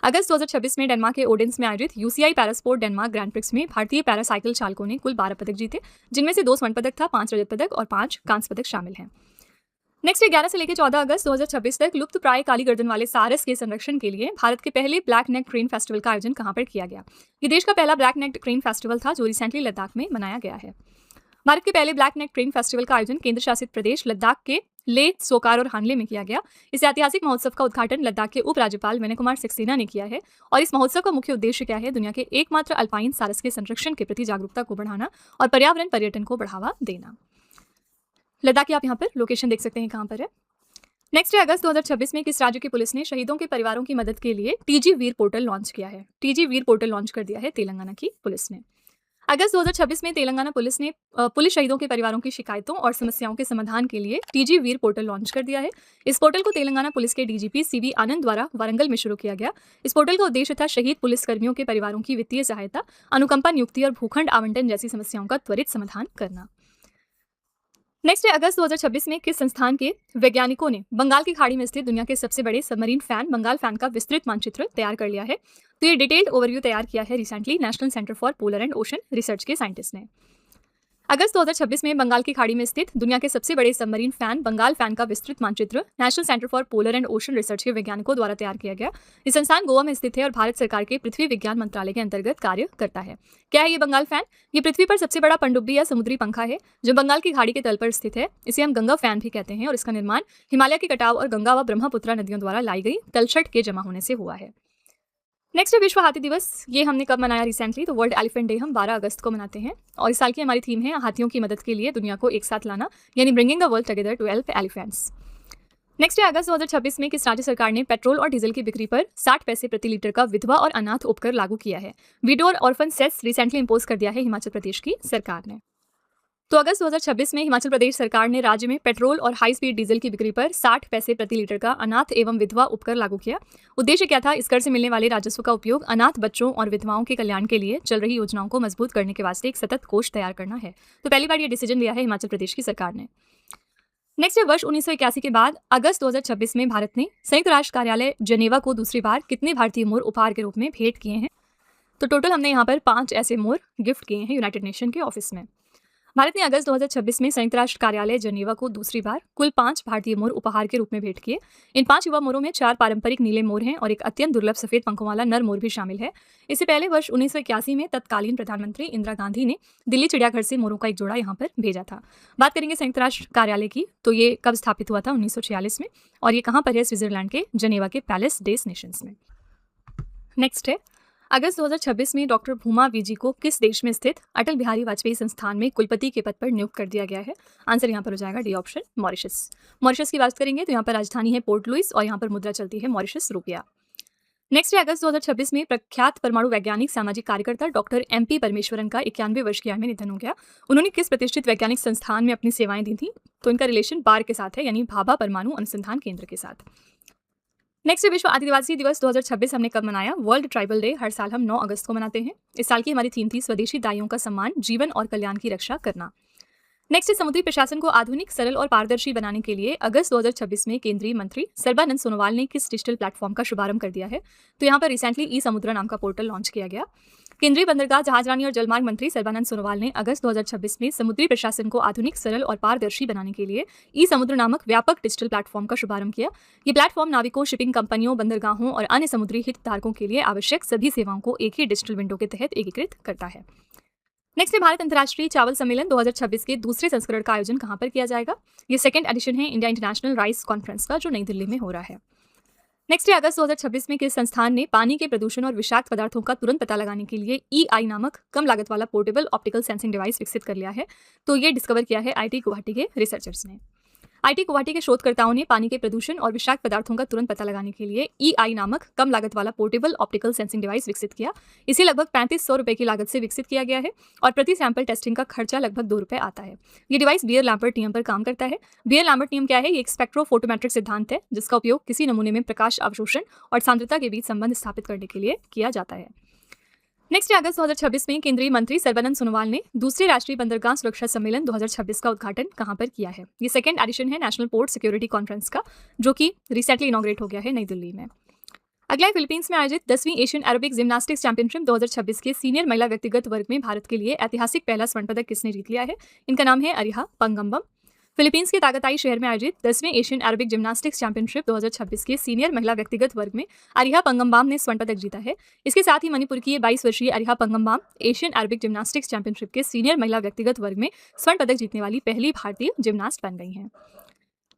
अगस्त 2026 में डेनमार्क के ओडेंस में आयोजित UCI पैरास्पोर्ट डेनमार्क ग्रैंड प्रिक्स में भारतीय पैरासाइकिल चालकों ने कुल 12 पदक जीते, जिनमें से 2 स्वर्ण पदक था, 5 रजत पदक और 5 कांस्य पदक शामिल हैं। नेक्स्ट है 11 से लेकर 14 अगस्त 2026 तक लुप्त प्राय काली गर्दन वाले सारस के संरक्षण के लिए भारत के पहले ब्लैक नेक क्रेन फेस्टिवल का आयोजन कहां पर किया गया? ये देश का पहला ब्लैक नेक क्रेन फेस्टिवल था जो रिसेंटली लद्दाख में मनाया गया है। भारत के पहले ब्लैक नेक ट्रेन फेस्टिवल का आयोजन केंद्र शासित प्रदेश लद्दाख के ले, सोकार और हानले में किया गया। इस ऐतिहासिक महोत्सव का उद्घाटन लद्दाख के उपराज्यपाल विनय कुमार सक्सेना ने किया है। और इस महोत्सव का मुख्य उद्देश्य क्या है? दुनिया के एकमात्र अल्पाइन सारस के संरक्षण के प्रति जागरूकता को बढ़ाना और पर्यावरण पर्यटन को बढ़ावा देना। लद्दाख की आप यहाँ पर लोकेशन देख सकते हैं कहाँ पर है। नेक्स्ट है अगस्त 2026 में किस राज्य की पुलिस ने शहीदों के परिवारों की मदद के लिए TG वीर पोर्टल लॉन्च किया है? TG वीर पोर्टल लॉन्च कर दिया है तेलंगाना की पुलिस ने। अगस्त 2026 में तेलंगाना पुलिस ने पुलिस शहीदों के परिवारों की शिकायतों और समस्याओं के समाधान के लिए TG वीर पोर्टल लॉन्च कर दिया है। इस पोर्टल को तेलंगाना पुलिस के DGP CV आनंद द्वारा वारंगल में शुरू किया गया। इस पोर्टल का उद्देश्य था शहीद पुलिस कर्मियों के परिवारों की वित्तीय सहायता, अनुकंपा नियुक्ति और भूखंड आवंटन जैसी समस्याओं का त्वरित समाधान करना। नेक्स्ट है अगस्त 2026 में किस संस्थान के वैज्ञानिकों ने बंगाल की खाड़ी में स्थित दुनिया के सबसे बड़े सबमरीन फैन बंगाल फैन का विस्तृत मानचित्र तैयार कर लिया है? तो ये डिटेल्ड ओवरव्यू तैयार किया है recently national centre for polar and ocean research के साइंटिस्ट ने। अगस्त 2026 में बंगाल की खाड़ी में स्थित दुनिया के सबसे बड़े सबमरीन फैन बंगाल फैन का विस्तृत मानचित्र national centre for polar and ocean research के वैज्ञानिकों द्वारा तैयार किया गया। ये संस्थान गोवा में स्थित है और भारत सरकार के पृथ्वी विज्ञान मंत्रालय के अंतर्गत कार्य करता है। क्या है ये बंगाल फैन? ये पृथ्वी पर सबसे बड़ा पनडुब्बी या समुद्री पंखा है जो बंगाल की खाड़ी के तल पर स्थित है। इसे हम गंगा फैन भी कहते हैं और इसका निर्माण हिमालय के कटाव और गंगा व ब्रह्मपुत्रा नदियों द्वारा लाई गई तलछट के जमा होने से हुआ है। नेक्स्ट है विश्व हाथी दिवस। ये हमने कब मनाया रिसेंटली? तो वर्ल्ड एलिफेंट डे हम 12 अगस्त को मनाते हैं और इस साल की हमारी थीम है हाथियों की मदद के लिए दुनिया को एक साथ लाना, यानी bringing the world together to help elephants. Next है अगस्त 2026 में किस राज्य सरकार ने पेट्रोल और डीजल की बिक्री पर 60 पैसे प्रति लीटर का विधवा और अनाथ उपकर लागू किया है? विडो और ऑर्फन सेस रिसेंटली इंपोज कर दिया है हिमाचल प्रदेश की सरकार ने। तो अगस्त 2026 में हिमाचल प्रदेश सरकार ने राज्य में पेट्रोल और हाई स्पीड डीजल की बिक्री पर 60 पैसे प्रति लीटर का अनाथ एवं विधवा उपकर लागू किया। उद्देश्य क्या था? इस कर से मिलने वाले राजस्व का उपयोग अनाथ बच्चों और विधवाओं के कल्याण के लिए चल रही योजनाओं को मजबूत करने के वास्ते एक सतत कोष तैयार करना है। तो पहली बार ये डिसीजन लिया है हिमाचल प्रदेश की सरकार ने। नेक्स्ट है वर्ष 1981 के बाद अगस्त 2026 में भारत ने संयुक्त राष्ट्र कार्यालय जनेवा को दूसरी बार कितने भारतीय मोर उपहार के रूप में भेंट किए हैं? तो टोटल हमने यहाँ पर 5 ऐसे मोर गिफ्ट किए हैं यूनाइटेड नेशन के ऑफिस में। भारत ने अगस्त 2026 में संयुक्त राष्ट्र कार्यालय जनेवा को दूसरी बार कुल 5 भारतीय मोर उपहार के रूप में भेंट किए। इन 5 युवा मोरों में 4 पारंपरिक नीले मोर हैं और एक अत्यंत दुर्लभ सफेद पंखों वाला नर मोर भी शामिल है। इससे पहले वर्ष 1981 में तत्कालीन प्रधानमंत्री इंदिरा गांधी ने दिल्ली चिड़ियाघर से मोरों का एक जोड़ा यहाँ पर भेजा था। बात करेंगे संयुक्त राष्ट्र कार्यालय की, तो ये कब स्थापित हुआ था? 1946 में। और ये कहाँ पर है? स्विट्जरलैंड के जनेवा के पैलेस डेस नेशंस में। नेक्स्ट है अगस्त 2026 में डॉक्टर भूमा वीजी को किस देश में स्थित अटल बिहारी वाजपेयी संस्थान में कुलपति के पद पर नियुक्त कर दिया गया है? आंसर यहाँ पर हो जाएगा डी ऑप्शन, मॉरिशस। मॉरिशस की बात करेंगे तो यहाँ पर राजधानी है पोर्ट लुइस और यहाँ पर मुद्रा चलती है मॉरिशस रुपया। नेक्स्ट है अगस्त 2026 में प्रख्यात परमाणु वैज्ञानिक सामाजिक कार्यकर्ता डॉक्टर MP परमेश्वरन का 91 वर्ष की आयु में निधन हो गया। उन्होंने किस प्रतिष्ठित वैज्ञानिक संस्थान में अपनी सेवाएं दी थी? तो इनका रिलेशन बार के साथ है, यानी भाभा परमाणु अनुसंधान केंद्र के साथ। नेक्स्ट है विश्व आदिवासी दिवस 2026 हमने कब मनाया? वर्ल्ड ट्राइबल डे हर साल हम 9 अगस्त को मनाते हैं। इस साल की हमारी थीम थी स्वदेशी दाइयों का सम्मान, जीवन और कल्याण की रक्षा करना। नेक्स्ट है समुद्री प्रशासन को आधुनिक, सरल और पारदर्शी बनाने के लिए अगस्त 2026 में केंद्रीय मंत्री सर्बानंद सोनोवाल ने किस डिजिटल प्लेटफॉर्म का शुभारंभ कर दिया है? तो यहाँ पर रिसेंटली ई समुद्रा नाम का पोर्टल लॉन्च किया गया। केंद्रीय बंदरगाह, जहाजरानी और जलमार्ग मंत्री सर्बानंद सोनोवाल ने अगस्त 2026 में समुद्री प्रशासन को आधुनिक, सरल और पारदर्शी बनाने के लिए ई समुद्र नामक व्यापक डिजिटल प्लेटफॉर्म का शुभारंभ किया। ये प्लेटफॉर्म नाविकों, शिपिंग कंपनियों, बंदरगाहों और अन्य समुद्री हितधारकों के लिए आवश्यक सभी सेवाओं को एक ही डिजिटल विंडो के तहत एकीकृत करता है। नेक्स्ट है भारत अंतर्राष्ट्रीय चावल सम्मेलन 2026 के दूसरे संस्करण का आयोजन कहां पर किया जाएगा? ये सेकंड एडिशन है इंडिया इंटरनेशनल राइस कॉन्फ्रेंस का, जो नई दिल्ली में हो रहा है। नेक्स्ट है अगस्त 2026 में किस संस्थान ने पानी के प्रदूषण और विषाक्त पदार्थों का तुरंत पता लगाने के लिए EI नामक कम लागत वाला पोर्टेबल ऑप्टिकल सेंसिंग डिवाइस विकसित कर लिया है? तो ये डिस्कवर किया है IIT गुवाहाटी के रिसर्चर्स ने। IIT गुवाहाटी के शोधकर्ताओं ने पानी के प्रदूषण और विषाक्त पदार्थों का तुरंत पता लगाने के लिए EI नामक कम लागत वाला पोर्टेबल ऑप्टिकल सेंसिंग डिवाइस विकसित किया। इसे लगभग 3500 रुपए की लागत से विकसित किया गया है और प्रति सैंपल टेस्टिंग का खर्चा लगभग 2 रुपए आता है। ये डिवाइस बियर लैम्बर्ट नियम पर काम करता है। बियर लैम्बर्ट नियम क्या है? ये एक स्पेक्ट्रोफोटोमेट्रिक सिद्धांत है जिसका उपयोग किसी नमूने में प्रकाश अवशोषण और सांद्रता के बीच संबंध स्थापित करने के लिए किया जाता है। नेक्स्ट है अगस्त 2026 में केंद्रीय मंत्री सर्बानंद सोनोवाल ने दूसरे राष्ट्रीय बंदरगाह सुरक्षा सम्मेलन 2026 का उद्घाटन कहां पर किया है? ये सेकंड एडिशन है नेशनल पोर्ट सिक्योरिटी कॉन्फ्रेंस का, जो कि रिसेंटली इनॉग्रेट हो गया है नई दिल्ली में। अगला है फिलीपींस में आयोजित 10वीं एशियन एरोबिक जिम्नास्टिक्स चैंपियनशिप 2026 के सीनियर महिला व्यक्तिगत वर्ग में भारत के लिए ऐतिहासिक पहला स्वर्ण पदक किसने जीत लिया है? इनका नाम है अरिहा पंगम्बम। फिलीपींस के तागताई शहर में आयोजित 10वें एशियन एरोबिक जिम्नास्टिक्स चैंपियनशिप 2026 के सीनियर महिला व्यक्तिगत वर्ग में अरिहा पंगम्बाम ने स्वर्ण पदक जीता है। इसके साथ ही मणिपुर की 22 वर्षीय Ariha Pangambam Asian aerobic gymnastics championship के सीनियर महिला व्यक्तिगत वर्ग में स्वर्ण पदक जीतने वाली पहली भारतीय जिम्नास्ट बन गई हैं।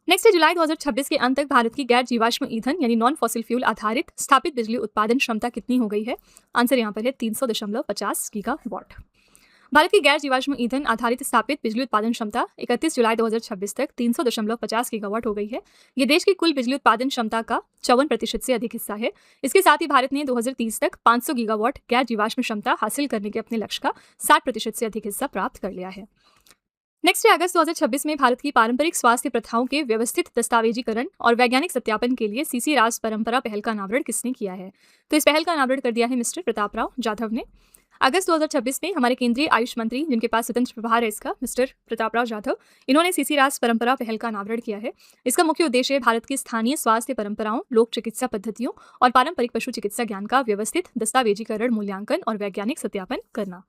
नेक्स्ट है जुलाई 2026 के अंत तक भारत की गैर जीवाश्म ईंधन यानी नॉन फॉसिल फ्यूल आधारित स्थापित बिजली उत्पादन क्षमता कितनी हो गई है? आंसर यहाँ पर है 300.50 गीगावाट। भारत की गैर जीवाश्म ईंधन आधारित स्थापित बिजली उत्पादन क्षमता 31 जुलाई 2026 तक 300.50 गीगावाट हो गई है। ये देश की कुल बिजली उत्पादन क्षमता का 54% से अधिक हिस्सा है। इसके साथ ही भारत ने 2030 तक 500 गीगावाट गैर जीवाश्म क्षमता हासिल करने के अपने लक्ष्य का 60% से अधिक हिस्सा प्राप्त कर लिया है। नेक्स्ट है अगस्त 2026 में भारत की पारंपरिक स्वास्थ्य प्रथाओं के व्यवस्थित दस्तावेजीकरण और वैज्ञानिक सत्यापन के लिए CC राज परंपरा पहल का अनावरण किसने किया है? तो इस पहल का अनावरण कर दिया है मिस्टर प्रतापराव जाधव ने। अगस्त 2026 में हमारे केंद्रीय आयुष मंत्री, जिनके पास स्वतंत्र प्रभार है इसका, मिस्टर प्रतापराव जाधव, इन्होंने CC राज परंपरा पहल का अनावरण किया है। इसका मुख्य उद्देश्य है भारत की स्थानीय स्वास्थ्य परंपराओं, लोक चिकित्सा पद्धतियों और पारंपरिक पशु चिकित्सा ज्ञान का व्यवस्थित दस्तावेजीकरण, मूल्यांकन और वैज्ञानिक सत्यापन करना।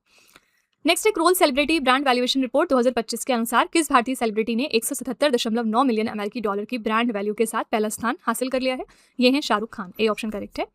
नेक्स्ट है crawl celebrity brand valuation report 2025 के अनुसार किस भारतीय सेलिब्रिटी ने 177.9 मिलियन अमेरिकी डॉलर की ब्रांड वैल्यू के साथ पहला स्थान हासिल कर लिया है? ये है Shahrukh Khan. A option correct है।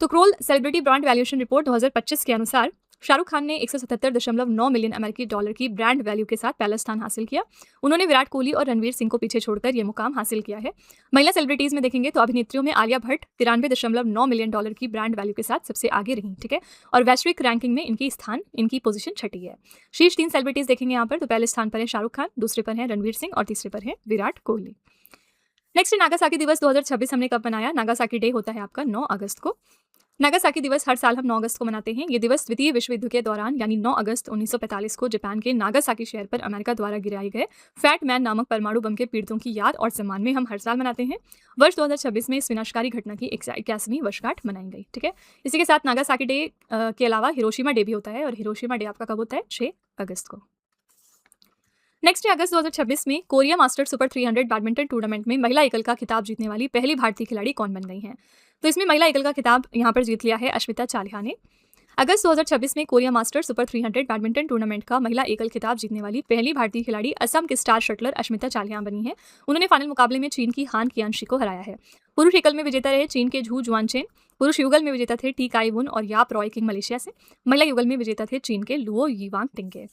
तो crawl celebrity brand valuation report 2025 के अनुसार शाहरुख खान ने 177.9 मिलियन अमेरिकी डॉलर की ब्रांड वैल्यू के साथ पहला स्थान हासिल किया। उन्होंने विराट कोहली और रणवीर सिंह को पीछे छोड़कर यह मुकाम हासिल किया है। महिला सेलिब्रिटीज में देखेंगे तो अभिनेत्रियों में आलिया भट्ट 93.9 मिलियन डॉलर की ब्रांड वैल्यू के साथ सबसे आगे रही, ठीक है, और वैश्विक रैंकिंग में इनकी पोजीशन 6ठी है। शीर्ष 3 सेलिब्रिटीज देखेंगे यहाँ पर, तो पहले स्थान पर है शाहरुख खान, दूसरे पर है रणवीर सिंह और तीसरे पर है विराट कोहली। नेक्स्ट है नागासाकी दिवस 2026 हमने कब मनाया? नागासाकी डे होता है आपका 9 अगस्त को। नागासाकी दिवस हर साल हम 9 अगस्त को मनाते हैं। ये दिवस द्वितीय विश्व युद्ध के दौरान यानी 9 अगस्त 1945 को जापान के नागासाकी शहर पर अमेरिका द्वारा गिराए गए फैट मैन नामक परमाणु बम के पीड़ितों की याद और सम्मान में हम हर साल मनाते हैं। वर्ष 2026 में इस विनाशकारी घटना की 81वीं वर्षगांठ मनाई गई, ठीक है। इसी के साथ नागासाकी डे के अलावा हिरोशिमा डे भी होता है और हिरोशिमा डे आपका कब होता है? 6 अगस्त को। नेक्स्ट है अगस्त 2026 में Korea master super 300 badminton tournament में महिला एकल का खिताब जीतने वाली पहली भारतीय खिलाड़ी कौन बन गई हैं? तो इसमें महिला एकल का खिताब यहाँ पर जीत लिया है अश्मिता चालिहा ने। अगस्त 2026 में Korea master super 300 badminton tournament का महिला एकल खिताब जीतने वाली पहली भारतीय खिलाड़ी असम की स्टार शटलर अश्मिता चालिहा बनी है। उन्होंने फाइनल मुकाबले में चीन की हान कियांशी को हराया है। पुरुष एकल में विजेता रहे चीन के झू जुआनचेन। पुरुष युगल में विजेता थे टी काई वुन और याप रॉय किंग मलेशिया से। महिला युगल में विजेता थे चीन के लुओ यीवांग टिंगे।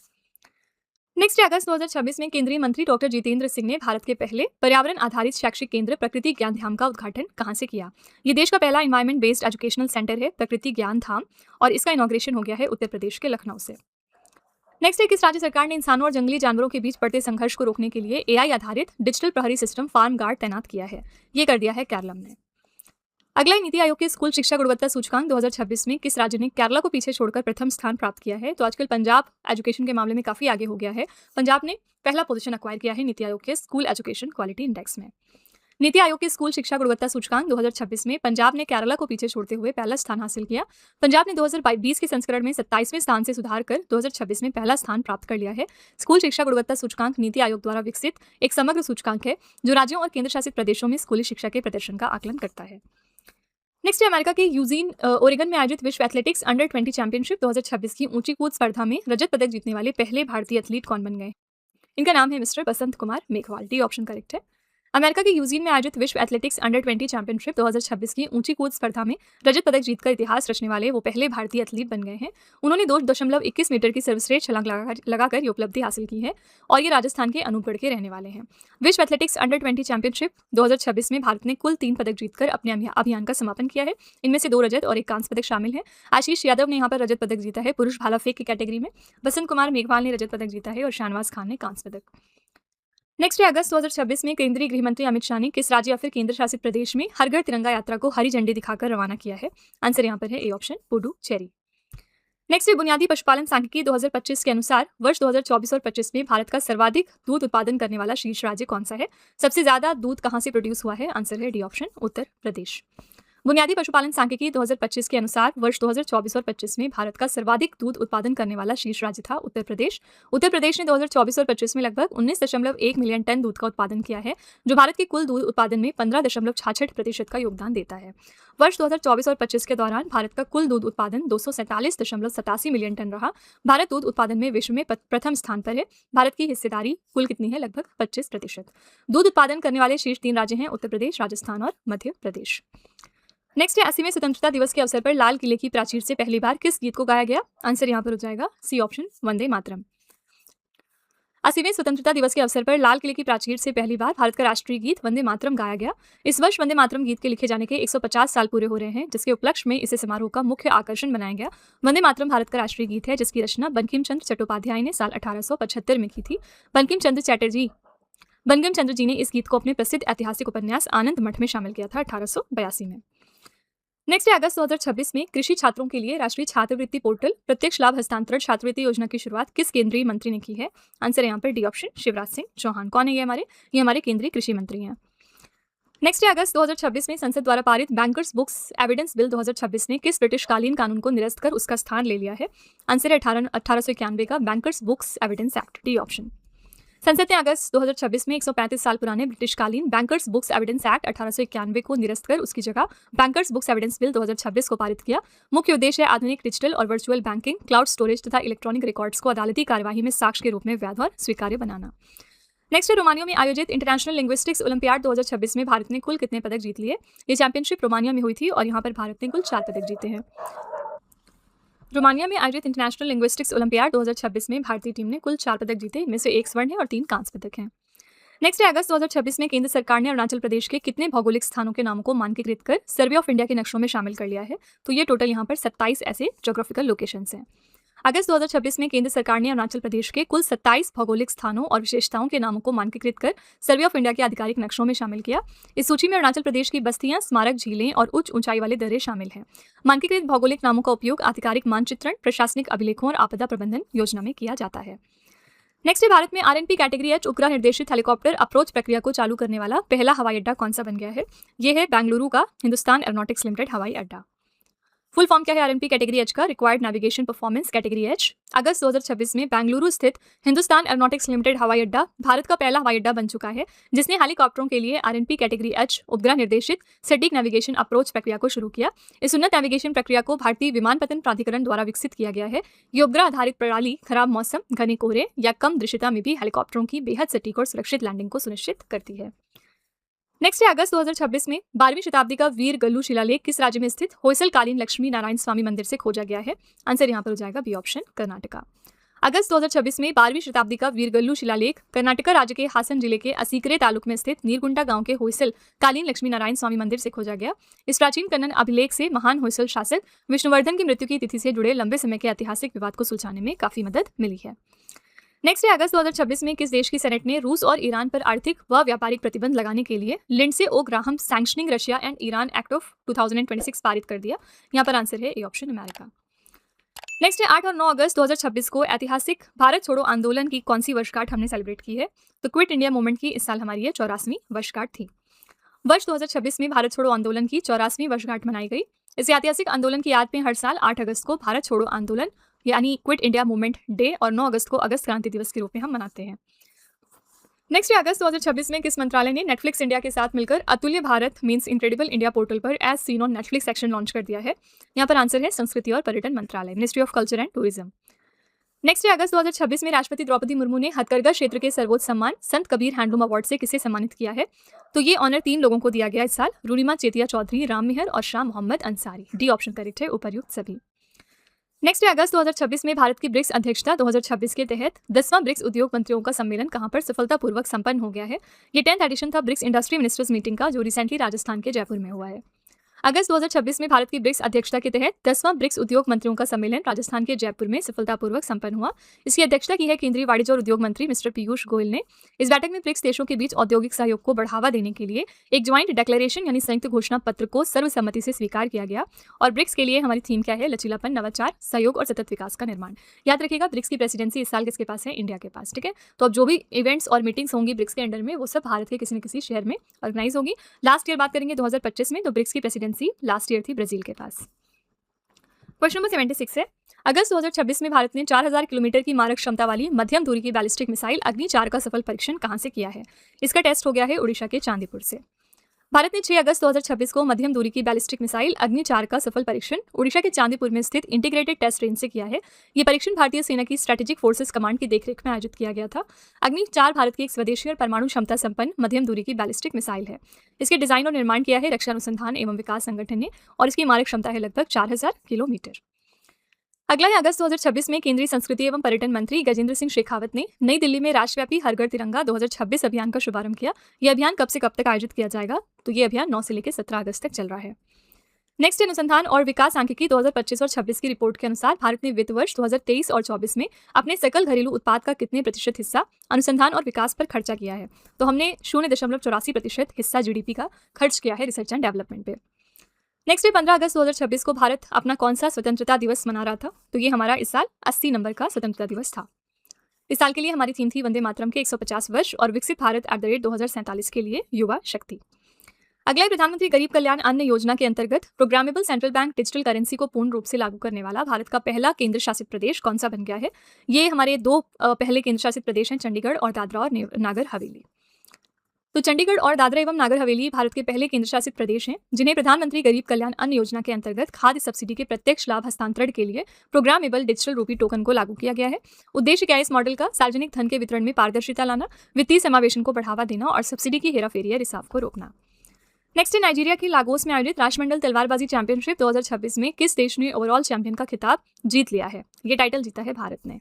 नेक्स्ट है अगस्त 2026 में केंद्रीय मंत्री डॉक्टर जितेंद्र सिंह ने भारत के पहले पर्यावरण आधारित शैक्षिक केंद्र प्रकृति ज्ञान धाम का उद्घाटन कहां से किया। ये देश का पहला एनवायरमेंट बेस्ड एजुकेशनल सेंटर है प्रकृति ज्ञान धाम, और इसका इनॉग्रेशन हो गया है उत्तर प्रदेश के लखनऊ से। नेक्स्ट है किस राज्य सरकार ने इंसानों और जंगली जानवरों के बीच बढ़ते संघर्ष को रोकने के लिए एआई आधारित डिजिटल प्रहरी सिस्टम फार्म गार्ड तैनात किया है। ये कर दिया है केरलम ने। अगला नीति आयोग के स्कूल शिक्षा गुणवत्ता सूचकांक 2026 में किस राज्य ने केरला को पीछे छोड़कर प्रथम स्थान प्राप्त किया है। तो आजकल पंजाब एजुकेशन के मामले में काफी आगे हो गया है। पंजाब ने पहला पोजीशन एक्वायर किया है नीति आयोग के स्कूल एजुकेशन क्वालिटी इंडेक्स में। नीति आयोग के स्कूल शिक्षा गुणवत्ता सूचकांक 2026 में पंजाब ने केरला को पीछे छोड़ते हुए पहला स्थान हासिल किया। पंजाब ने 2020 के संस्करण में 27वें स्थान से सुधार कर 2026 में पहला स्थान प्राप्त कर लिया है। स्कूल शिक्षा गुणवत्ता सूचकांक नीति आयोग द्वारा विकसित एक समग्र सूचकांक है जो राज्यों और केंद्र शासित प्रदेशों में स्कूली शिक्षा के प्रदर्शन का आकलन करता है। नेक्स्ट है अमेरिका के यूजीन ओरेगन में आयोजित विश्व एथलेटिक्स अंडर 20 चैंपियनशिप 2026 की ऊंची कूद स्पर्धा में रजत पदक जीतने वाले पहले भारतीय एथलीट कौन बन गए। इनका नाम है mister Basant Kumar Meghwal. D option correct है। अमेरिका के यूजीन में आयोजित विश्व एथलेटिक्स अंडर 20 चैंपियनशिप 2026 की ऊंची कूद स्पर्धा में रजत पदक जीतकर इतिहास रचने वाले वो पहले भारतीय एथलीट बन गए हैं। उन्होंने 2.21 मीटर की सर्वश्रेष्ठ छलांग लगाकर ये उपलब्धि हासिल की है और ये राजस्थान के अनूपगढ़ के रहने वाले हैं। विश्व एथलेटिक्स अंडर 20 चैंपियनशिप 2026 में भारत ने कुल 3 पदक जीतकर अपने अभियान का समापन किया है। इनमें से 2 रजत और 1 कांस्य पदक शामिल है। आशीष यादव ने यहाँ पर रजत पदक जीता है पुरुष भाला फेंक की कैटेगरी में। बसंत कुमार मेघवाल ने रजत पदक जीता है और शाहनवाज खान ने कांस्य पदक। नेक्स्ट है अगस्त 2026 में केंद्रीय गृह मंत्री अमित शाह ने किस राज्य या फिर केंद्र शासित प्रदेश में हर घर तिरंगा यात्रा को हरी झंडी दिखाकर रवाना किया है। आंसर यहाँ पर है ए ऑप्शन पुडुचेरी। नेक्स्ट है बुनियादी पशुपालन सांख्यिकी 2025 के अनुसार वर्ष 2024 और 25 में भारत का सर्वाधिक दूध उत्पादन करने वाला शीर्ष राज्य कौन सा है। सबसे ज्यादा दूध कहां से प्रोड्यूस हुआ है। आंसर है डी ऑप्शन उत्तर प्रदेश। बुनियादी पशुपालन सांख्यिकी 2025 के अनुसार वर्ष 2024 और 25 में भारत का सर्वाधिक दूध उत्पादन करने वाला शीर्ष राज्य था उत्तर प्रदेश। उत्तर प्रदेश ने 2024 और 25 में लगभग 19.1 मिलियन टन दूध का उत्पादन किया है जो भारत के कुल दूध उत्पादन में 15.66% का योगदान देता है। वर्ष 2024 और 25 के दौरान भारत का कुल दूध उत्पादन 247.87 मिलियन टन रहा। भारत दूध उत्पादन में विश्व में प्रथम स्थान पर है। भारत की हिस्सेदारी कुल कितनी है। लगभग 25%। दूध उत्पादन करने वाले शीर्ष 3 राज्य हैं उत्तर प्रदेश, राजस्थान और मध्य प्रदेश। नेक्स्ट है 80वें स्वतंत्रता दिवस के अवसर पर लाल किले की प्राचीर से पहली बार किस गीत को गाया गया। आंसर यहाँ पर हो जाएगा सी ऑप्शन वंदे मातरम। 80वें स्वतंत्रता दिवस के अवसर पर लाल किले की प्राचीर से पहली बार भारत का राष्ट्रीय गीत वंदे मातरम गाया गया। इस वर्ष वंदे मातरम गीत के लिखे जाने के 150 साल पूरे हो रहे हैं जिसके उपलक्ष्य में इसे समारोह का मुख्य आकर्षण बनाया गया। वंदे मातरम भारत का राष्ट्रीय गीत है जिसकी रचना बंकिम चंद्र चट्टोपाध्याय ने साल 1875 में की थी। बंकिम चंद्र जी ने इस गीत को अपने प्रसिद्ध ऐतिहासिक उपन्यास आनंद मठ में शामिल किया था 1882 में। नेक्स्ट है अगस्त 2026 में कृषि छात्रों के लिए राष्ट्रीय छात्रवृत्ति पोर्टल प्रत्यक्ष लाभ हस्तांतरण छात्रवृत्ति योजना की शुरुआत किस केंद्रीय मंत्री ने की है। आंसर यहाँ पर डी ऑप्शन शिवराज सिंह चौहान। कौन है ये हमारे केंद्रीय कृषि मंत्री हैं। नेक्स्ट है अगस्त 2026 में संसद द्वारा पारित बैंकर्स बुक्स एविडेंस बिल 2026 ने किस ब्रिटिश कालीन कानून को निरस्त कर उसका स्थान ले लिया है। आंसर है 1891 का bankers books evidence act. D option. संसद ने अगस्त 2026 में 135 साल पुराने ब्रिटिशकालीन बैंकर्स बुक्स एविडेंस एक्ट 1891 को निरस्त कर उसकी जगह बैंकर्स बुक्स एविडेंस बिल 2026 को पारित किया। मुख्य उद्देश्य है आधुनिक डिजिटल और वर्चुअल बैंकिंग, क्लाउड स्टोरेज तथा इलेक्ट्रॉनिक रिकॉर्ड्स को अदालती कार्यवाही में साक्ष्य के रूप में वैध और स्वीकार्य बनाना। नेक्स्ट है रोमानिया में आयोजित इंटरनेशनल लिंग्विस्टिक्स ओलंपियाड 2026 में भारत ने कुल कितने पदक जीत लिए। ये चैंपियनशिप रोमानिया में हुई थी और यहाँ पर भारत ने कुल 4 पदक जीते हैं। रोमानिया में आयोजित इंटरनेशनल लिंग्विस्टिक्स ओलंपियाड 2026 में भारतीय टीम ने कुल 4 पदक जीते। इनमें से 1 स्वर्ण है और 3 कांस्य पदक हैं। नेक्स्ट है अगस्त 2026 में केंद्र सरकार ने अरुणाचल प्रदेश के कितने भौगोलिक स्थानों के नामों को मानकीकृत कर सर्वे ऑफ इंडिया के नक्शों में शामिल कर लिया है। तो ये टोटल यहाँ पर 27 ऐसे ज्योग्राफिकल लोकेशंस हैं। अगस्त 2026 में केंद्र सरकार ने अरुणाचल प्रदेश के कुल 27 भौगोलिक स्थानों और विशेषताओं के नामों को मानकीकृत कर सर्वे ऑफ इंडिया के आधिकारिक नक्शों में शामिल किया। इस सूची में अरुणाचल प्रदेश की बस्तियां, स्मारक, झीलें और उच्च ऊंचाई वाले दर्रे शामिल हैं। मानकीकृत भौगोलिक नामों का उपयोग आधिकारिक मानचित्रण, प्रशासनिक अभिलेखों और आपदा प्रबंधन योजना में किया जाता है। नेक्स्ट है भारत में आरएनपी कैटेगरी एच उपग्रह निर्देशित हेलीकॉप्टर अप्रोच प्रक्रिया को चालू करने वाला पहला हवाई अड्डा कौन सा बन गया है। यह है बेंगलुरु का हिंदुस्तान एरोनॉटिक्स लिमिटेड हवाई अड्डा। फुल फॉर्म क्या है आरएनपी कैटेगरी एच का। Required navigation performance category H. अगस्त 2026 में बेंगलुरु स्थित हिंदुस्तान एरोनॉटिक्स लिमिटेड हवाई अड्डा भारत का पहला हवाई अड्डा बन चुका है जिसने हेलीकॉप्टरों के लिए आरएनपी कैटेगरी एच उपग्रह निर्देशित सटीक नेविगेशन अप्रोच प्रक्रिया को शुरू किया। इस उन्नत नेविगेशन प्रक्रिया को भारतीय विमानपत्तन प्राधिकरण द्वारा विकसित किया गया है। ये उपग्रह आधारित प्रणाली खराब मौसम, घने कोहरे या कम दृश्यता में भी हेलीकॉप्टरों की बेहद सटीक और सुरक्षित लैंडिंग को सुनिश्चित करती है। नेक्स्ट है अगस्त 2026 में 12वीं शताब्दी का वीर गल्लू शिलालेख किस राज्य में स्थित होयसल कालीन लक्ष्मी नारायण स्वामी मंदिर से खोजा गया है। आंसर यहाँ पर हो जाएगा बी ऑप्शन कर्नाटका। अगस्त 2026 में 12वीं शताब्दी का वीरगल्लू शिलालेख कर्नाटक राज्य के हासन जिले के असीकरे तालुक में स्थित नीरगुंटा गांव के होयसल कालीन लक्ष्मी नारायण स्वामी मंदिर से खोजा गया। इस प्राचीन कन्नन अभिलेख से महान होयसल शासक विष्णुवर्धन की मृत्यु की तिथि से जुड़े लंबे समय के ऐतिहासिक विवाद को सुलझाने में काफी मदद मिली है। नेक्स्ट है अगस्त 2026 में किस देश की सेनेट ने रूस और ईरान पर आर्थिक व व्यापारिक प्रतिबंध लगाने के लिए Lindsey O Graham sanctioning Russia and Iran act of 2026 पारित कर दिया। यहाँ पर आंसर है ए ऑप्शन अमेरिका। नेक्स्ट है 8 और 9 अगस्त 2026 को ऐतिहासिक भारत छोड़ो आंदोलन की कौन सी वर्षगांठ हमने सेलिब्रेट की है? तो क्विट इंडिया मूवमेंट की इस साल हमारी ये 84वीं वर्षगांठ थी। वर्ष 2026 में भारत छोड़ो आंदोलन की 84वीं वर्षगांठ मनाई गई। इस ऐतिहासिक आंदोलन की याद में हर साल 8 अगस्त को भारत छोड़ो आंदोलन यानी क्विट इंडिया मूवमेंट डे और 9 अगस्त को अगस्त क्रांति दिवस के रूप में हम मनाते हैं। नेक्स्ट है अगस्त 2026 में किस मंत्रालय ने नेटफ्लिक्स इंडिया के साथ मिलकर Atulya Bharat means incredible India portal पर as seen on Netflix section launch कर दिया है? यहाँ पर आंसर है संस्कृति और पर्यटन मंत्रालय, ministry of culture and tourism. Next है अगस्त 2026 में राष्ट्रपति द्रौपदी मुर्मू ने हथकरघा क्षेत्र के सर्वोच्च सम्मान संत कबीर हैंडलूम अवार्ड से किसे सम्मानित किया है? तो ये ऑनर 3 लोगों को दिया गया इस साल, रूरिमा चेतिया चौधरी, राम मेहर और Shah Mohammad Ansari. D option correct है, उपर्युक्त सभी। नेक्स्ट है अगस्त 2026 में भारत की ब्रिक्स अध्यक्षता 2026 के तहत 10वां ब्रिक्स उद्योग मंत्रियों का सम्मेलन कहां पर सफलतापूर्वक संपन्न हो गया है? ये 10th एडिशन था ब्रिक्स इंडस्ट्री मिनिस्टर्स मीटिंग का, जो रिसेंटली राजस्थान के जयपुर में हुआ है। अगस्त 2026 में भारत की ब्रिक्स अध्यक्षता के तहत 10वां ब्रिक्स उद्योग मंत्रियों का सम्मेलन राजस्थान के जयपुर में सफलतापूर्वक संपन्न हुआ। इसकी अध्यक्षता की है केंद्रीय वाणिज्य और उद्योग मंत्री मिस्टर पीयूष गोयल ने। इस बैठक में ब्रिक्स देशों के बीच औद्योगिक सहयोग को बढ़ावा देने के लिए एक ज्वाइंट डिक्लेरेशन यानी संयुक्त घोषणा पत्र को सर्वसम्मति से स्वीकार किया गया। और ब्रिक्स के लिए हमारी थीम क्या है? लचीलापन, नवाचार, सहयोग और सतत विकास का निर्माण। याद रखिएगा ब्रिक्स की प्रेसिडेंसी इस साल किसके पास है? इंडिया के पास। ठीक है, तो अब जो भी इवेंट्स और मीटिंग्स होंगी ब्रिक्स के अंडर में वो सब भारत के किसी न किसी शहर में ऑर्गेनाइज होगी। लास्ट ईयर बात करेंगे 2025 में, तो ब्रिक्स की प्रेसिडेंसी लास्ट ईयर थी ब्राजील के पास। क्वेश्चन नंबर 76 है अगस्त 2026 में भारत ने 4000 किलोमीटर की मारक क्षमता वाली मध्यम दूरी की बैलिस्टिक मिसाइल अग्नि 4 का सफल परीक्षण कहां से किया है? इसका टेस्ट हो गया है उड़ीसा के चांदीपुर से। भारत ने 6 अगस्त 2026 को मध्यम दूरी की बैलिस्टिक मिसाइल अग्नि 4 का सफल परीक्षण उड़ीसा के चांदीपुर में स्थित इंटीग्रेटेड टेस्ट रेंज से किया है। यह परीक्षण भारतीय सेना की स्ट्रेटेजिक फोर्सेस कमांड की देखरेख में आयोजित किया गया था। अग्नि 4 भारत की एक स्वदेशी और परमाणु क्षमता संपन्न मध्यम दूरी की बैलिस्टिक मिसाइल है। इसके डिजाइन और निर्माण किया है रक्षा अनुसंधान एवं विकास संगठन ने और इसकी मारक क्षमता है लगभग 4000 किलोमीटर। अगला है अगस्त 2026 में केंद्रीय संस्कृति एवं पर्यटन मंत्री गजेंद्र सिंह शेखावत ने नई दिल्ली में राष्ट्रव्यापी हर घर तिरंगा 2026 अभियान का शुभारंभ किया। यह अभियान कब से कब तक आयोजित किया जाएगा? तो ये अभियान 9 से लेकर 17 अगस्त तक चल रहा है। नेक्स्ट अनुसंधान और विकास सांख्यिकी 2025 और 26 की रिपोर्ट के अनुसार भारत ने वित्त वर्ष 2023 और 24 में अपने सकल घरेलू उत्पाद का कितने प्रतिशत हिस्सा अनुसंधान और विकास पर खर्चा किया है? तो हमने 0.84% हिस्सा जीडीपी का खर्च किया है रिसर्च एंड डेवलपमेंट पे। नेक्स्ट है 15 अगस्त 2026 को भारत अपना कौन सा स्वतंत्रता दिवस मना रहा था? तो ये हमारा इस साल 80 नंबर का स्वतंत्रता दिवस था। इस साल के लिए हमारी थीम थी वंदे मातरम के 150 वर्ष और विकसित भारत @2047 के लिए युवा शक्ति। अगला है प्रधानमंत्री गरीब कल्याण अन्न योजना के अंतर्गत programmable central bank digital currency को पूर्ण रूप से लागू करने वाला भारत का पहला केंद्र शासित प्रदेश कौन सा बन गया है? ये हमारे 2 पहले केंद्र शासित प्रदेश हैं, चंडीगढ़ और दादरा और नागर हवेली। तो चंडीगढ़ और दादरा एवं नागर हवेली भारत के पहले केंद्र शासित प्रदेश हैं जिन्हें प्रधानमंत्री गरीब कल्याण अन्न योजना के अंतर्गत खाद्य सब्सिडी के प्रत्यक्ष लाभ हस्तांतरण के लिए प्रोग्रामेबल डिजिटल रूपी टोकन को लागू किया गया है। उद्देश्य क्या है इस मॉडल का? सार्वजनिक धन के वितरण में पारदर्शिता लाना, वित्तीय समावेशन को बढ़ावा देना और सब्सिडी की हेराफेरी या रिसाव को रोकना। नेक्स्ट है नाइजीरिया के लागोस में आयोजित राष्ट्रमंडल तलवारबाजी चैंपियनशिप 2026 में किस देश ने ओवरऑल चैंपियन का खिताब जीत लिया है? ये टाइटल जीता है भारत ने।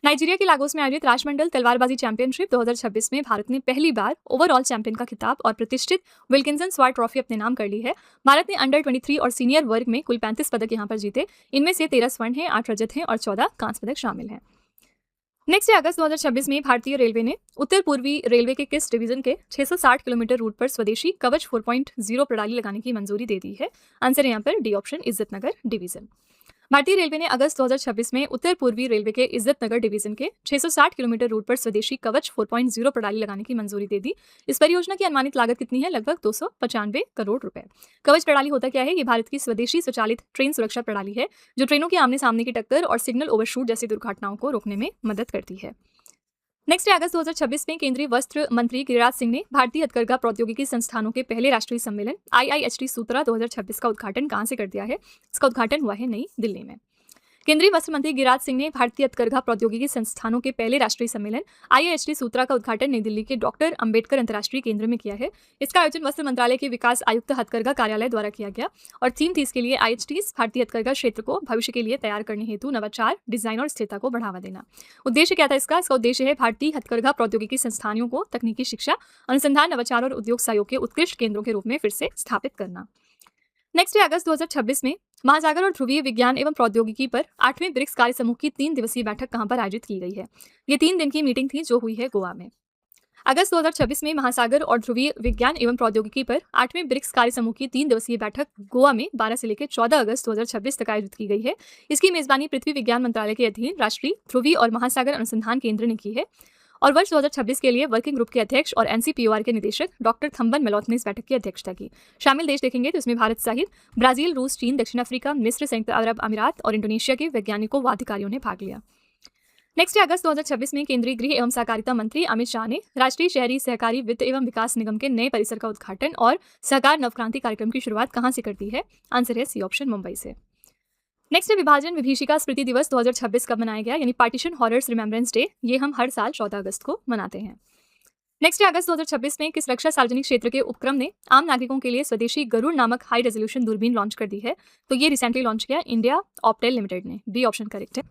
नाइजीरिया के लागोस में आयोजित राष्ट्रमंडल तलवारबाजी चैंपियनशिप 2026 में भारत ने पहली बार ओवरऑल चैंपियन का खिताब और प्रतिष्ठित विल्किंसन स्वार्ड ट्रॉफी अपने नाम कर ली है। भारत ने अंडर 23 और सीनियर वर्ग में कुल 35 पदक यहां पर जीते। इनमें से 13 स्वर्ण हैं, 8 रजत हैं और 14 कांस्य पदक शामिल हैं। नेक्स्ट है अगस्त 2026 में भारतीय रेलवे ने उत्तर पूर्वी रेलवे के किस डिवीजन के 660 किलोमीटर रूट पर स्वदेशी कवच 4.0 प्रणाली लगाने की मंजूरी दे दी है? आंसर है यहाँ पर डी ऑप्शन, इज्जतनगर डिवीजन। भारतीय रेलवे ने अगस्त 2026 में उत्तर पूर्वी रेलवे के इज्जतनगर डिवीजन के 660 किलोमीटर रूट पर स्वदेशी कवच 4.0 प्रणाली लगाने की मंजूरी दे दी। इस परियोजना की अनुमानित लागत कितनी है? लगभग 295 करोड़ रुपए। कवच प्रणाली होता क्या है? ये भारत की स्वदेशी स्वचालित ट्रेन सुरक्षा प्रणाली है जो ट्रेनों के आमने सामने की टक्कर और सिग्नल ओवरशूट जैसी दुर्घटनाओं को रोकने में मदद करती है। नेक्स्ट है अगस्त 2026 में केंद्रीय वस्त्र मंत्री गिरिराज सिंह ने भारतीय हथकरघा प्रौद्योगिकी संस्थानों के पहले राष्ट्रीय सम्मेलन IIHT सूत्रा 2026 का उद्घाटन कहां से कर दिया है? इसका उद्घाटन हुआ है नई दिल्ली में। केंद्रीय वस्त्र मंत्री गिरिराज सिंह ने भारतीय हथकरघा प्रौद्योगिकी संस्थानों के पहले राष्ट्रीय सम्मेलन IIHT सूत्रा का उद्घाटन नई दिल्ली के डॉक्टर अंबेडकर अंतर्राष्ट्रीय केंद्र में किया है। इसका आयोजन वस्त्र मंत्रालय के विकास आयुक्त हथकरघा कार्यालय द्वारा किया गया और थीम थी इसके लिए IHTs भारतीय हथकरघा क्षेत्र को भविष्य के लिए तैयार करने हेतु नवाचार, डिजाइन और स्थिरता को बढ़ावा देना। उद्देश्य क्या था इसका उद्देश्य है भारतीय हथकरघा प्रौद्योगिकी संस्थानों को तकनीकी शिक्षा, अनुसंधान, नवाचार और उद्योग सहयोग के उत्कृष्ट केंद्रों के रूप में फिर से स्थापित करना। नेक्स्ट है अगस्त 2026 में महासागर और ध्रुवीय विज्ञान एवं प्रौद्योगिकी पर 8वें ब्रिक्स कार्य समूह की 3 दिवसीय बैठक कहां पर आयोजित की गई है। ये 3 दिन की मीटिंग थी जो हुई है गोवा में। अगस्त 2026 में महासागर और ध्रुवीय विज्ञान एवं प्रौद्योगिकी पर 8वें ब्रिक्स कार्य समूह की 3 दिवसीय बैठक गोवा में 12 से लेकर 14 अगस्त 2026 तक आयोजित की गई है। इसकी मेजबानी पृथ्वी विज्ञान मंत्रालय के अधीन राष्ट्रीय ध्रुवीय और महासागर अनुसंधान केंद्र ने की है और वर्ष 2026 के लिए वर्किंग ग्रुप के अध्यक्ष और NCPOR के निदेशक डॉक्टर थम्बन मेलोथ ने इस बैठक की अध्यक्षता की। शामिल देश देखेंगे तो इसमें भारत सहित ब्राजील, रूस, चीन, दक्षिण अफ्रीका, मिस्र, संयुक्त अरब अमीरात और इंडोनेशिया के वैज्ञानिकों व अधिकारियों ने भाग लिया। नेक्स्ट है अगस्त 2026 में केंद्रीय गृह एवं सहकारिता मंत्री अमित शाह ने राष्ट्रीय शहरी सहकारी वित्त एवं विकास निगम के नए परिसर का उद्घाटन और सहकार नवक्रांति कार्यक्रम की शुरुआत कहां से करती है। आंसर है सी ऑप्शन, मुंबई से। नेक्स्ट है विभाजन विभीषिका स्मृति दिवस 2026 कब मनाया गया, यानी पार्टीशन हॉरर्स रिमेम्बरेंस डे। ये हम हर साल 14 अगस्त को मनाते हैं। नेक्स्ट है अगस्त 2026 में किस रक्षा सार्वजनिक क्षेत्र के उपक्रम ने आम नागरिकों के लिए स्वदेशी गरुड़ नामक हाई रेजोल्यूशन दूरबीन लॉन्च कर दी है। तो ये रिसेंटली लॉन्च किया इंडिया ऑप्टेल लिमिटेड ने। बी ऑप्शन करेक्ट है।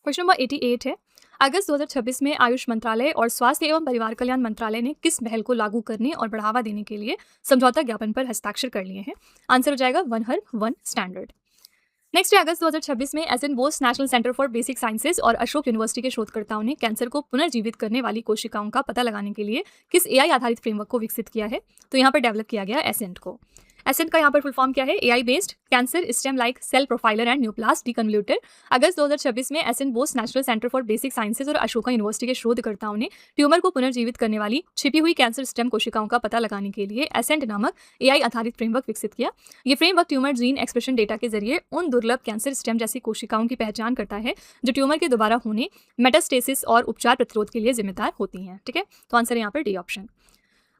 क्वेश्चन नंबर 88 है अगस्त 2026 में आयुष मंत्रालय और स्वास्थ्य एवं परिवार कल्याण मंत्रालय ने किस पहल को लागू करने और बढ़ावा देने के लिए समझौता ज्ञापन पर हस्ताक्षर कर लिए हैं। आंसर हो जाएगा one herb one standard. Next है अगस्त 2026 में S N Bose national centre for basic sciences और अशोक यूनिवर्सिटी के शोधकर्ताओं ने कैंसर को पुनर्जीवित करने वाली कोशिकाओं का पता लगाने के लिए किस AI आधारित फ्रेमवर्क को विकसित किया है। तो यहाँ पर डेवलप किया गया एसेंट को। एसेंट का यहाँ पर फुल फॉर्म क्या है, AI based cancer stem like cell profiler and neoplast deconvoluter. अगस्त 2026 में S N Bose national centre for basic sciences और अशोका यूनिवर्सिटी के शोधकर्ताओं ने ट्यूमर को पुनर्जीवित करने वाली छिपी हुई कैंसर स्टेम कोशिकाओं का पता लगाने के लिए एसेंट नामक AI आधारित फ्रेमवर्क विकसित किया। ये framework tumour gene expression data के जरिए उन दुर्लभ कैंसर स्टेम जैसी कोशिकाओं की पहचान करता है जो ट्यूमर के दोबारा होने, मेटास्टेसिस और उपचार प्रतिरोध के लिए जिम्मेदार होती हैं। ठीक है, तो आंसर यहाँ पर डी ऑप्शन।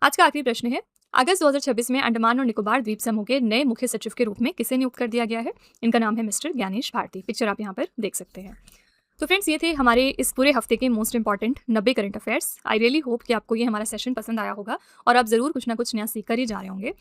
आज का आखिरी प्रश्न है अगस्त 2026 में अंडमान और निकोबार द्वीप समूह के नए मुख्य सचिव के रूप में किसे नियुक्त कर दिया गया है। इनका नाम है मिस्टर ज्ञानेश भारती। पिक्चर आप यहाँ पर देख सकते हैं। तो फ्रेंड्स, ये थे हमारे इस पूरे हफ्ते के most important 90 current affairs. I really hope कि आपको ये हमारा सेशन पसंद आया होगा और आप जरूर कुछ ना कुछ नया सीख कर ही जा रहे होंगे।